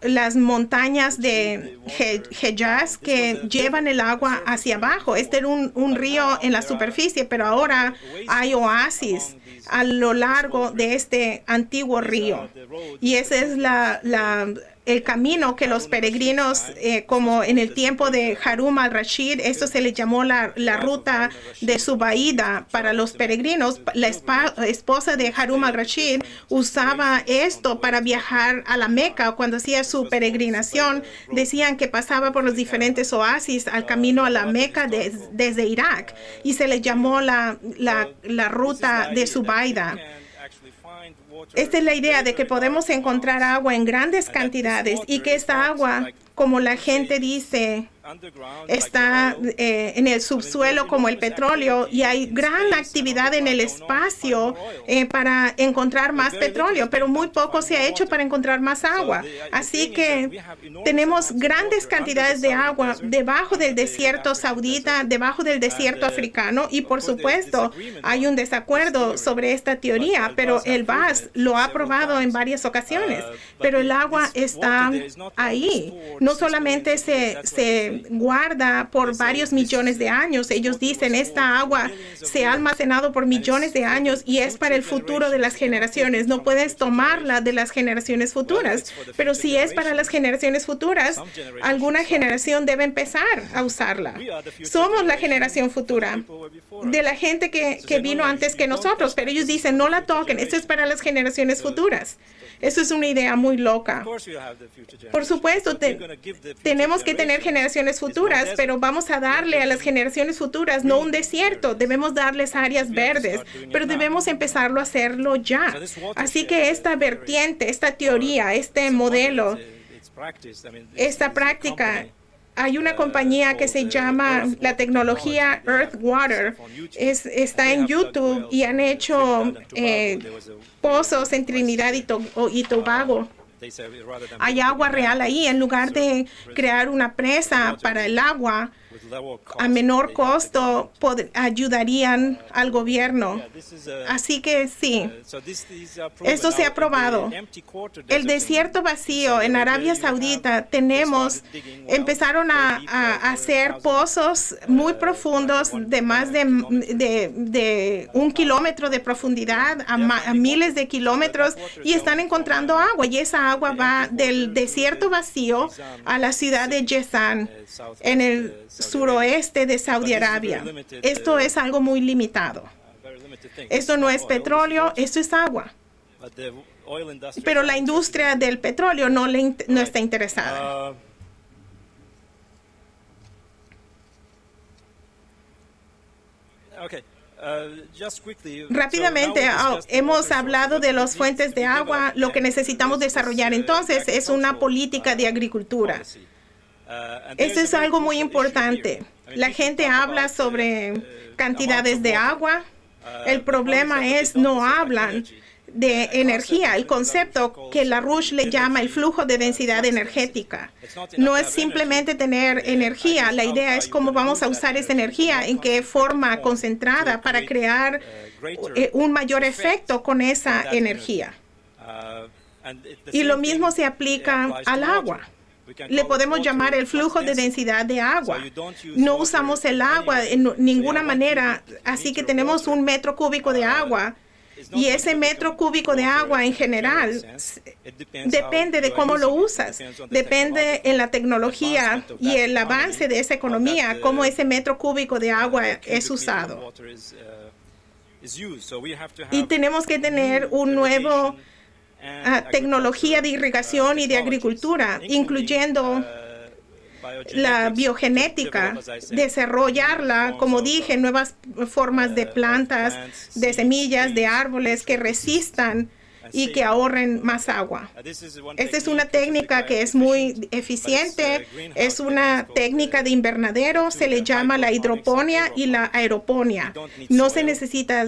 las montañas de Hejaz que llevan el agua hacia abajo. Este era un río en la superficie, pero ahora hay oasis a lo largo de este antiguo río. Y ese es el camino que los peregrinos, como en el tiempo de Harun al-Rashid, esto se le llamó la ruta de Zubaida para los peregrinos. La esposa de Harun al-Rashid usaba esto para viajar a la Meca. Cuando hacía su peregrinación, decían que pasaba por los diferentes oasis al camino a la Meca desde Irak, y se le llamó la ruta de Zubaida. Esta es la idea de que podemos encontrar agua en grandes cantidades, y que esta agua, como la gente dice, está en el subsuelo como el petróleo, y hay gran actividad en el espacio para encontrar más petróleo, pero muy poco se ha hecho para encontrar más agua. Así que tenemos grandes cantidades de agua debajo del desierto saudita, debajo del desierto africano, y por supuesto hay un desacuerdo sobre esta teoría, pero el BAS lo ha probado en varias ocasiones. Pero el agua está ahí. No solamente se guarda por varios millones de años. Ellos dicen, esta agua se ha almacenado por millones de años y es para el futuro de las generaciones. No puedes tomarla de las generaciones futuras. Pero si es para las generaciones futuras, alguna generación debe empezar a usarla. Somos la generación futura de la gente que vino antes que nosotros, pero ellos dicen, no la toquen, esto es para las generaciones futuras. Eso es una idea muy loca. Por supuesto, tenemos que tener generaciones futuras, pero vamos a darle a las generaciones futuras no un desierto, debemos darles áreas verdes, pero debemos empezarlo a hacerlo ya. Así que esta vertiente, esta teoría, este modelo, esta práctica, hay una compañía que se llama la tecnología Earth Water, está en YouTube, y han hecho pozos en Trinidad y Tobago. Hay agua real ahí. En lugar de crear una presa para el agua a menor costo, ayudarían al gobierno. Así que sí, esto se ha probado. El desierto vacío en Arabia Saudita, empezaron a hacer pozos muy profundos de más de 1 kilómetro de profundidad a miles de kilómetros, y están encontrando agua, y esa agua va del desierto vacío a la ciudad de Jazan en el suroeste de Saudi Arabia. Esto es algo muy limitado. Esto no es petróleo, esto es agua. Pero la industria del petróleo no está interesada. Rápidamente, hemos hablado de las fuentes de agua. Lo que necesitamos desarrollar entonces es una política de agricultura. Esto es algo muy importante. La gente habla sobre cantidades de agua. El problema es no hablan de energía, el concepto que LaRouche le llama el flujo de densidad energética. No es simplemente tener energía, la idea es cómo vamos a usar esa energía, en qué forma concentrada para crear un mayor efecto con esa energía. Y lo mismo se aplica al agua. Le podemos llamar el flujo de densidad de agua. No usamos el agua en ninguna manera, así que tenemos 1 metro cúbico de agua. Y ese metro cúbico de agua en general depende de cómo lo usas. Depende en la tecnología y el avance de esa economía, cómo ese metro cúbico de agua es usado. Y tenemos que tener un nuevo tecnología de irrigación y de agricultura, incluyendo la biogenética, desarrollarla, como dije, nuevas formas de plantas, de semillas, de árboles que resistan y que ahorren más agua. Esta es una técnica que es muy eficiente, es una técnica de invernadero, se le llama la hidroponía y la aeroponía. No se necesita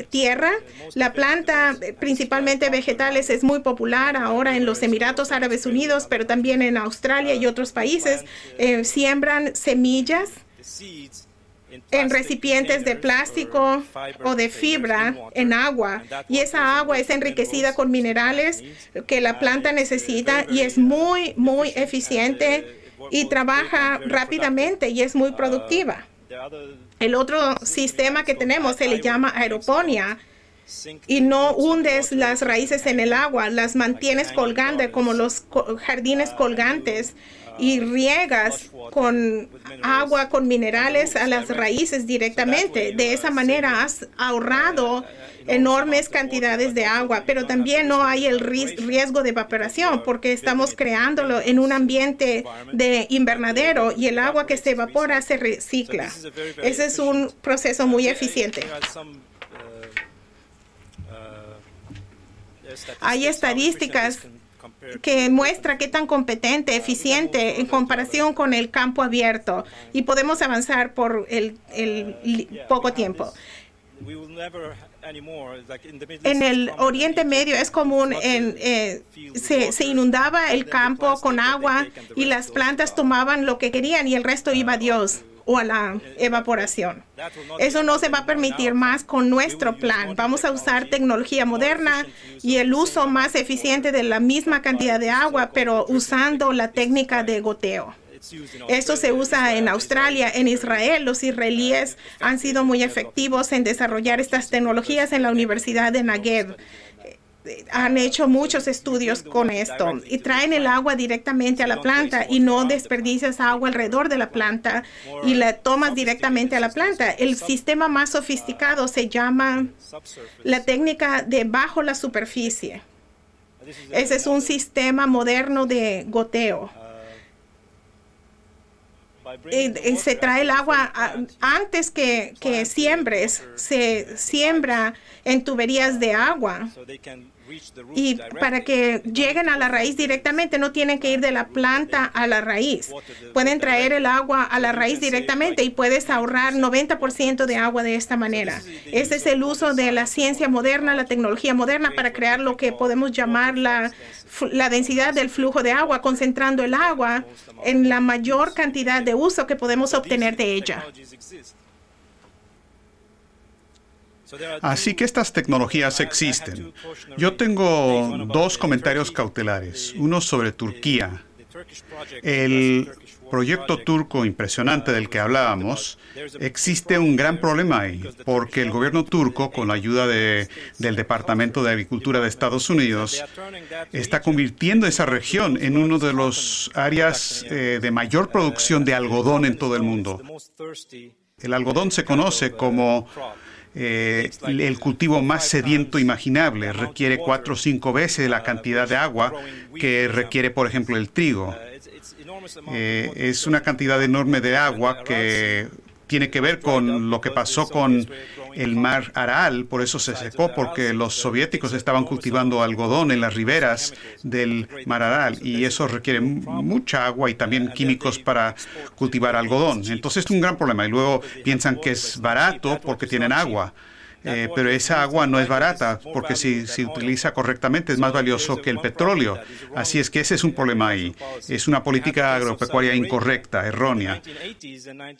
tierra. La planta, principalmente vegetales, es muy popular ahora en los Emiratos Árabes Unidos, pero también en Australia y otros países. Siembran semillas en recipientes de plástico o de fibra en agua, y esa agua es enriquecida con minerales que la planta necesita, y es muy, muy eficiente y trabaja rápidamente y es muy productiva. El otro sistema que tenemos se le llama aeroponía, y no hundes las raíces en el agua, las mantienes colgando como los jardines colgantes, y riegas con agua, con minerales a las raíces directamente. De esa manera has ahorrado enormes cantidades de agua, pero también no hay el riesgo de evaporación porque estamos creándolo en un ambiente de invernadero y el agua que se evapora se recicla. Ese es un proceso muy eficiente. Hay estadísticas que muestra qué tan competente, eficiente en comparación con el campo abierto, y podemos avanzar por el poco tiempo. En el Oriente Medio es común, se inundaba el campo con agua y las plantas tomaban lo que querían y el resto iba a Dios o a la evaporación. Eso no se va a permitir más con nuestro plan. Vamos a usar tecnología moderna y el uso más eficiente de la misma cantidad de agua, pero usando la técnica de goteo. Esto se usa en Australia, en Israel. Los israelíes han sido muy efectivos en desarrollar estas tecnologías en la Universidad de Negev. Han hecho muchos estudios con esto y traen el agua directamente a la planta y no desperdicias agua alrededor de la planta y la tomas directamente a la planta. El sistema más sofisticado se llama la técnica de bajo la superficie. Ese es un sistema moderno de goteo. Se trae el agua antes que siembres, se siembra en tuberías de agua y para que lleguen a la raíz directamente, no tienen que ir de la planta a la raíz. Pueden traer el agua a la raíz directamente y puedes ahorrar 90% de agua de esta manera. Ese es el uso de la ciencia moderna, la tecnología moderna para crear lo que podemos llamar la densidad del flujo de agua, concentrando el agua en la mayor cantidad de uso que podemos obtener de ella. Así que estas tecnologías existen. Yo tengo dos comentarios cautelares. Uno sobre Turquía. El proyecto turco impresionante del que hablábamos, existe un gran problema ahí, porque el gobierno turco, con la ayuda del Departamento de Agricultura de Estados Unidos, está convirtiendo esa región en uno de los áreas de mayor producción de algodón en todo el mundo. El algodón se conoce como el cultivo más sediento imaginable. Requiere 4 o 5 veces la cantidad de agua que requiere, por ejemplo, el trigo. Es una cantidad enorme de agua que tiene que ver con lo que pasó con el mar Aral. Por eso se secó, porque los soviéticos estaban cultivando algodón en las riberas del mar Aral y eso requiere mucha agua y también químicos para cultivar algodón. Entonces es un gran problema y luego piensan que es barato porque tienen agua. Pero esa agua no es barata porque si se utiliza correctamente es más valioso que el petróleo. Así es que ese es un problema ahí. Es una política agropecuaria incorrecta, errónea.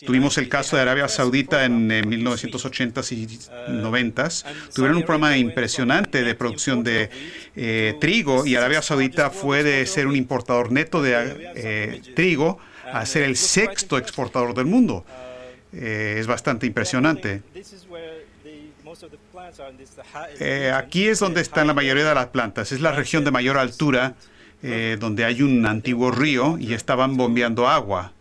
Tuvimos el caso de Arabia Saudita en 1980s y 90s. Tuvieron un problema impresionante de producción de trigo y Arabia Saudita fue de ser un importador neto de trigo a ser el 6º exportador del mundo. Es bastante impresionante. Aquí es donde están la mayoría de las plantas. Es la región de mayor altura donde hay un antiguo río y estaban bombeando agua.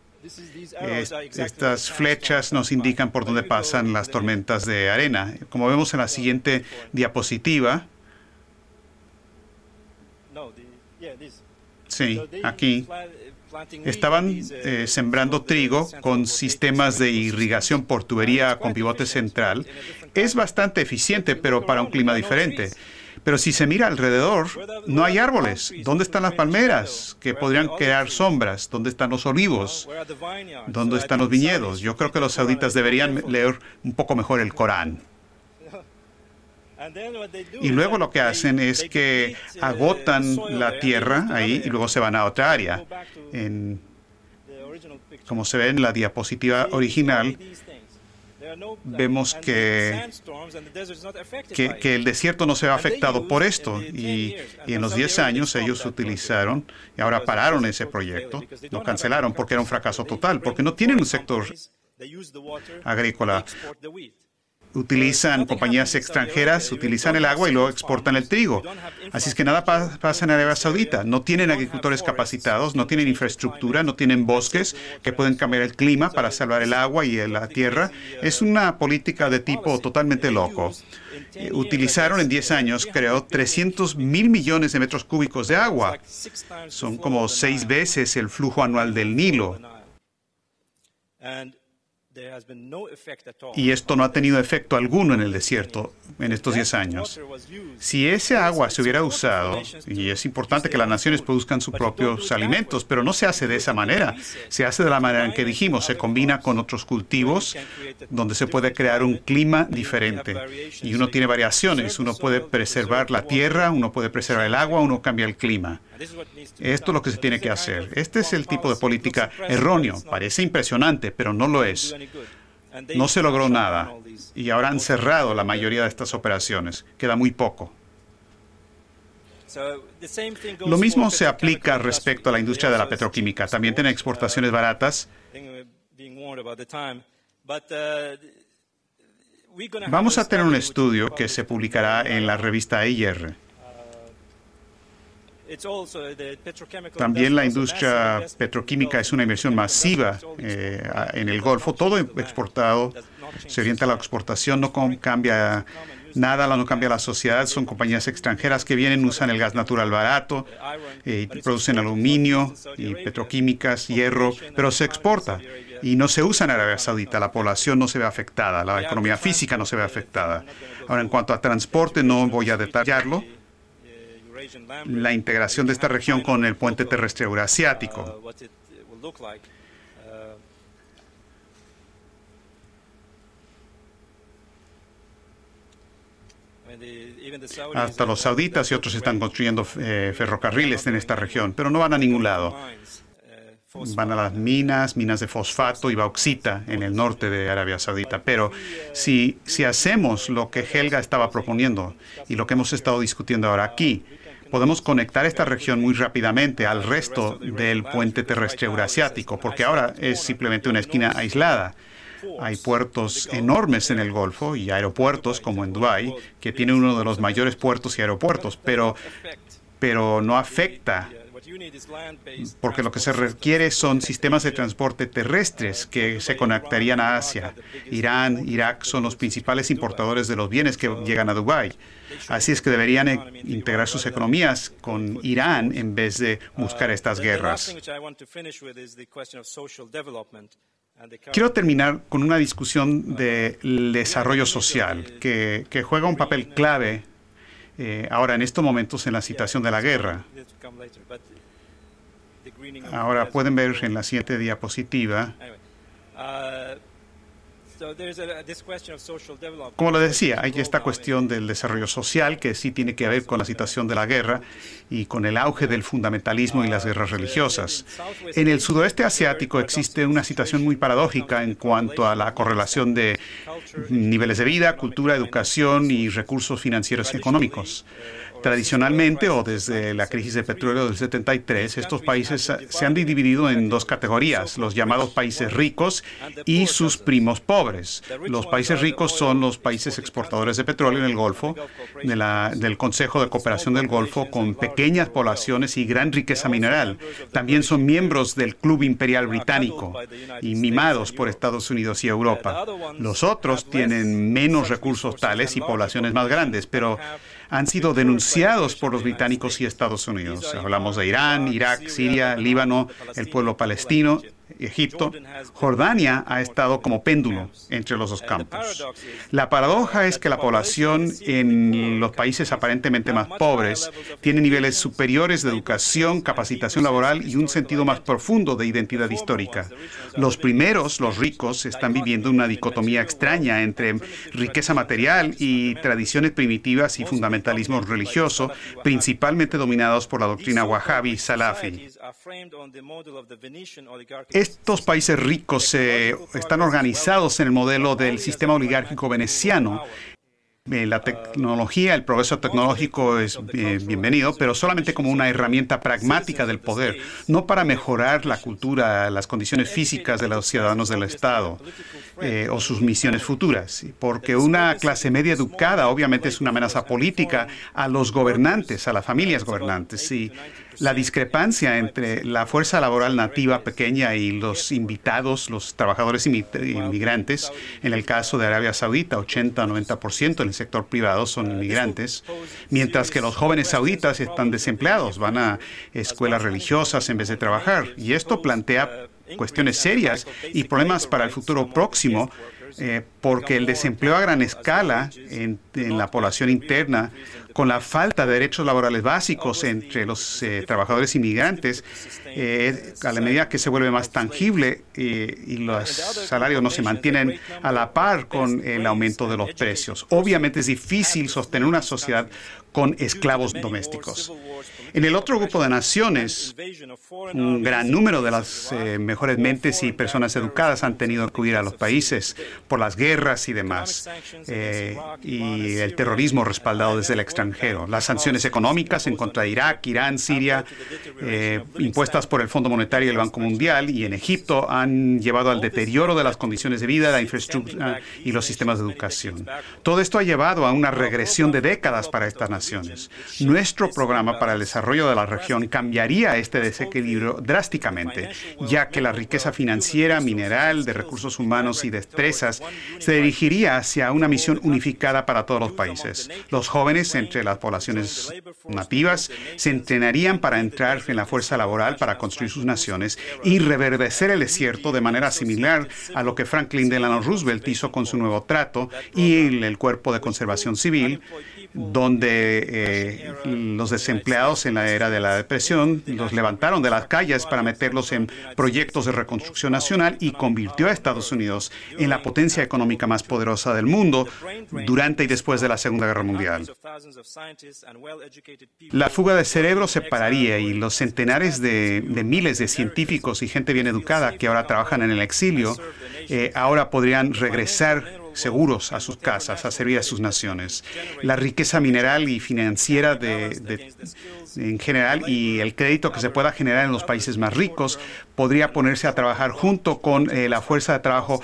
Estas flechas nos indican por dónde pasan las tormentas de arena. Como vemos en la siguiente diapositiva. Sí, aquí. Estaban sembrando trigo con sistemas de irrigación por tubería con pivote central. Es bastante eficiente, pero para un clima diferente. Pero si se mira alrededor, no hay árboles. ¿Dónde están las palmeras que podrían crear sombras? ¿Dónde están los olivos? ¿Dónde están los viñedos? Yo creo que los sauditas deberían leer un poco mejor el Corán. Y luego lo que hacen es que agotan la tierra ahí y luego se van a otra área. Como se ve en la diapositiva original, vemos que el desierto no se ve afectado por esto. Y en los 10 años ellos utilizaron, y ahora pararon ese proyecto, lo cancelaron porque era un fracaso total, porque no tienen un sector agrícola. Utilizan compañías extranjeras, utilizan el agua y luego exportan el trigo. Así es que nada pasa en Arabia Saudita. No tienen agricultores capacitados, no tienen infraestructura, no tienen bosques que pueden cambiar el clima para salvar el agua y la tierra. Es una política de tipo totalmente loco. Utilizaron en 10 años, creo, 300.000 millones de metros cúbicos de agua. Son como 6 veces el flujo anual del Nilo. Y esto no ha tenido efecto alguno en el desierto en estos 10 años. Si ese agua se hubiera usado, y es importante que las naciones produzcan sus propios alimentos, pero no se hace de esa manera. Se hace de la manera en que dijimos, se combina con otros cultivos, donde se puede crear un clima diferente. Y uno tiene variaciones, uno puede preservar la tierra, uno puede preservar el agua, uno cambia el clima. Esto es lo que se tiene que hacer. Este es el tipo de política erróneo. Parece impresionante, pero no lo es. No se logró nada. Y ahora han cerrado la mayoría de estas operaciones. Queda muy poco. Lo mismo se aplica respecto a la industria de la petroquímica. También tiene exportaciones baratas. Vamos a tener un estudio que se publicará en la revista IR. También la industria petroquímica es una inversión masiva en el Golfo. Todo exportado se orienta a la exportación, no cambia nada, no cambia la sociedad. Son compañías extranjeras que vienen, usan el gas natural barato, producen aluminio y petroquímicas, hierro, pero se exporta y no se usa en Arabia Saudita. La población no se ve afectada, la economía física no se ve afectada. Ahora, en cuanto a transporte, no voy a detallarlo. La integración de esta región con el puente terrestre euroasiático. Hasta los sauditas y otros están construyendo ferrocarriles en esta región, pero no van a ningún lado. Van a las minas de fosfato y bauxita en el norte de Arabia Saudita. Pero si hacemos lo que Helga estaba proponiendo y lo que hemos estado discutiendo ahora aquí, podemos conectar esta región muy rápidamente al resto del puente terrestre euroasiático, porque ahora es simplemente una esquina aislada. Hay puertos enormes en el Golfo y aeropuertos como en Dubái, que tiene uno de los mayores puertos y aeropuertos, pero no afecta, porque lo que se requiere son sistemas de transporte terrestres que se conectarían a Asia. Irán, Irak son los principales importadores de los bienes que llegan a Dubái. Así es que deberían integrar sus economías con Irán en vez de buscar estas guerras. Quiero terminar con una discusión del desarrollo social, que juega un papel clave ahora en estos momentos en la situación de la guerra. Ahora pueden ver en la siguiente diapositiva. Como lo decía, hay esta cuestión del desarrollo social que sí tiene que ver con la situación de la guerra y con el auge del fundamentalismo y las guerras religiosas. En el sudoeste asiático existe una situación muy paradójica en cuanto a la correlación de niveles de vida, cultura, educación y recursos financieros y económicos. Tradicionalmente, o desde la crisis de petróleo del 73, estos países se han dividido en dos categorías, los llamados países ricos y sus primos pobres. Los países ricos son los países exportadores de petróleo en el Golfo, del Consejo de Cooperación del Golfo, con pequeñas poblaciones y gran riqueza mineral. También son miembros del Club Imperial Británico y mimados por Estados Unidos y Europa. Los otros tienen menos recursos tales y poblaciones más grandes, pero han sido denunciados por los británicos y Estados Unidos. Hablamos de Irán, Irak, Siria, Líbano, el pueblo palestino, Egipto. Jordania ha estado como péndulo entre los dos campos. La paradoja es que la población en los países aparentemente más pobres tiene niveles superiores de educación, capacitación laboral y un sentido más profundo de identidad histórica. Los primeros, los ricos, están viviendo una dicotomía extraña entre riqueza material y tradiciones primitivas y fundamentalismo religioso, principalmente dominados por la doctrina wahhabi y salafi. Estos países ricos están organizados en el modelo del sistema oligárquico veneciano. La tecnología, el progreso tecnológico es bienvenido, pero solamente como una herramienta pragmática del poder, no para mejorar la cultura, las condiciones físicas de los ciudadanos del Estado o sus misiones futuras. Porque una clase media educada obviamente es una amenaza política a los gobernantes, a las familias gobernantes. Y la discrepancia entre la fuerza laboral nativa pequeña y los invitados, los trabajadores inmigrantes, en el caso de Arabia Saudita, 80-90% en el sector privado son inmigrantes, mientras que los jóvenes sauditas están desempleados, van a escuelas religiosas en vez de trabajar. Y esto plantea cuestiones serias y problemas para el futuro próximo, porque el desempleo a gran escala en la población interna, con la falta de derechos laborales básicos entre los trabajadores inmigrantes, a la medida que se vuelve más tangible y los salarios no se mantienen a la par con el aumento de los precios. Obviamente es difícil sostener una sociedad con esclavos domésticos. En el otro grupo de naciones, un gran número de las mejores mentes y personas educadas han tenido que huir a los países por las guerras y demás, y el terrorismo respaldado desde el extranjero. Las sanciones económicas en contra de Irak, Irán, Siria, impuestas por el Fondo Monetario y el Banco Mundial y en Egipto, han llevado al deterioro de las condiciones de vida, la infraestructura y los sistemas de educación. Todo esto ha llevado a una regresión de décadas para estas naciones. Nuestro programa para el desarrollo de la región cambiaría este desequilibrio drásticamente, ya que la riqueza financiera, mineral, de recursos humanos y destrezas se dirigiría hacia una misión unificada para todos los países. Los jóvenes entre las poblaciones nativas se entrenarían para entrar en la fuerza laboral para construir sus naciones y reverdecer el desierto de manera similar a lo que Franklin Delano Roosevelt hizo con su nuevo trato y el Cuerpo de Conservación Civil, donde los desempleados en la era de la depresión los levantaron de las calles para meterlos en proyectos de reconstrucción nacional y convirtió a Estados Unidos en la potencia económica más poderosa del mundo durante y después de la Segunda Guerra Mundial. La fuga de cerebros se pararía y los centenares de miles de científicos y gente bien educada que ahora trabajan en el exilio ahora podrían regresar seguros a sus casas, a servir a sus naciones. La riqueza mineral y financiera en general y el crédito que se pueda generar en los países más ricos podría ponerse a trabajar junto con la fuerza de trabajo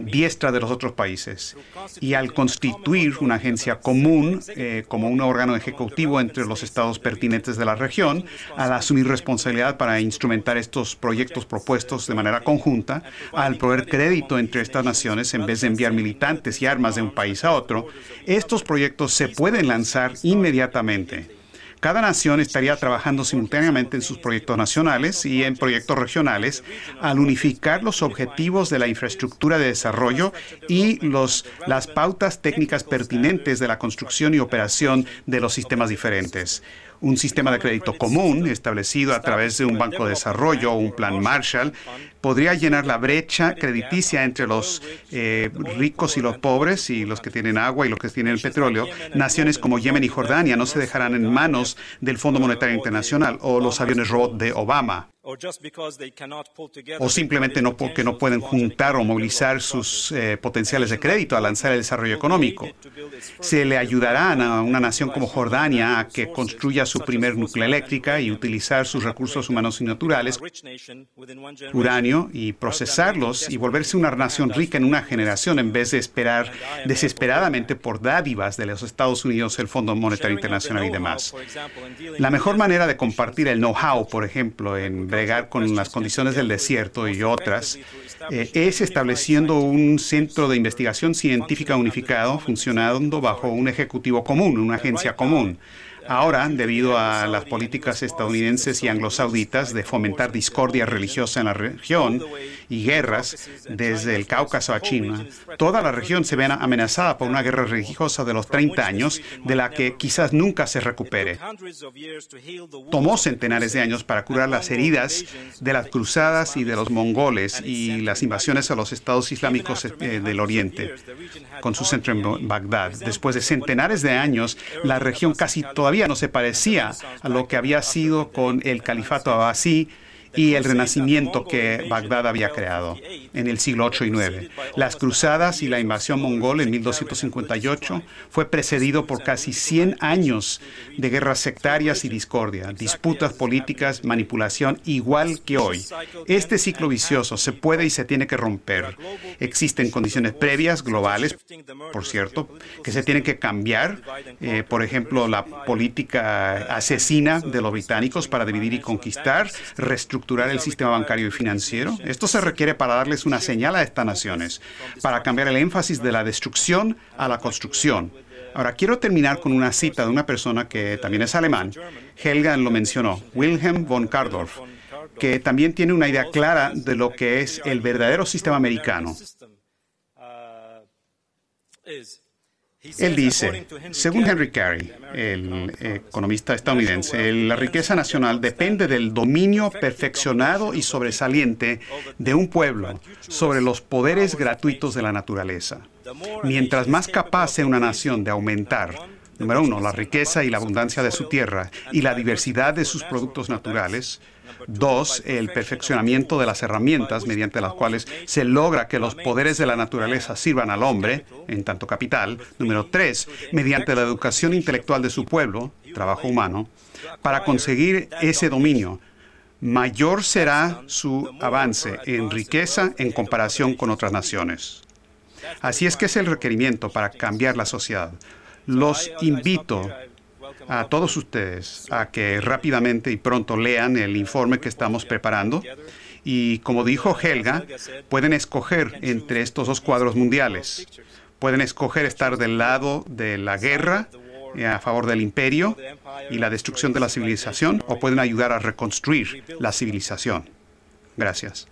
diestra de los otros países. Y al constituir una agencia común como un órgano ejecutivo entre los estados pertinentes de la región, al asumir responsabilidad para instrumentar estos proyectos propuestos de manera conjunta, al proveer crédito entre estas naciones en vez de enviar militantes y armas de un país a otro, estos proyectos se pueden lanzar inmediatamente. Cada nación estaría trabajando simultáneamente en sus proyectos nacionales y en proyectos regionales al unificar los objetivos de la infraestructura de desarrollo y las pautas técnicas pertinentes de la construcción y operación de los sistemas diferentes. Un sistema de crédito común, establecido a través de un banco de desarrollo o un plan Marshall, podría llenar la brecha crediticia entre los ricos y los pobres, y los que tienen agua y los que tienen el petróleo. Naciones como Yemen y Jordania no se dejarán en manos del Fondo Monetario Internacional o los aviones robot de Obama. O simplemente no porque no pueden juntar o movilizar sus potenciales de crédito a lanzar el desarrollo económico. Se le ayudarán a una nación como Jordania a que construya su primer núcleo eléctrica y utilizar sus recursos humanos y naturales, uranio, y procesarlos y volverse una nación rica en una generación en vez de esperar desesperadamente por dádivas de los Estados Unidos, el Fondo Monetario Internacional y demás. La mejor manera de compartir el know-how, por ejemplo, en bregar con las condiciones del desierto y otras, es estableciendo un centro de investigación científica unificado funcionando bajo un ejecutivo común, una agencia común. Ahora, debido a las políticas estadounidenses y anglosauditas de fomentar discordia religiosa en la región y guerras, desde el Cáucaso a China, toda la región se ve amenazada por una guerra religiosa de los 30 años, de la que quizás nunca se recupere. Tomó centenares de años para curar las heridas de las cruzadas y de los mongoles y las invasiones a los estados islámicos del Oriente, con su centro en Bagdad. Después de centenares de años, la región casi todavía no se parecía a lo que había sido con el califato abasí y el renacimiento que Bagdad había creado en el siglo VIII y IX. Las cruzadas y la invasión mongol en 1258 fue precedido por casi 100 años de guerras sectarias y discordia, disputas políticas, manipulación, igual que hoy. Este ciclo vicioso se puede y se tiene que romper. Existen condiciones previas, globales, por cierto, que se tienen que cambiar. Por ejemplo, la política asesina de los británicos para dividir y conquistar, reestructurar el sistema bancario y financiero. Esto se requiere para darles una señal a estas naciones, para cambiar el énfasis de la destrucción a la construcción. Ahora, quiero terminar con una cita de una persona que también es alemán. Helga lo mencionó, Wilhelm von Kardorff, que también tiene una idea clara de lo que es el verdadero sistema americano. Él dice, según Henry Carey, el economista estadounidense, la riqueza nacional depende del dominio perfeccionado y sobresaliente de un pueblo sobre los poderes gratuitos de la naturaleza. Mientras más capaz sea una nación de aumentar, número uno, la riqueza y la abundancia de su tierra y la diversidad de sus productos naturales. Dos, el perfeccionamiento de las herramientas mediante las cuales se logra que los poderes de la naturaleza sirvan al hombre, en tanto capital. Número tres, mediante la educación intelectual de su pueblo, trabajo humano, para conseguir ese dominio. Mayor será su avance en riqueza en comparación con otras naciones. Así es que es el requerimiento para cambiar la sociedad. Los invito a todos ustedes a que rápidamente y pronto lean el informe que estamos preparando. Y como dijo Helga, pueden escoger entre estos dos cuadros mundiales. Pueden escoger estar del lado de la guerra a favor del imperio y la destrucción de la civilización, o pueden ayudar a reconstruir la civilización. Gracias.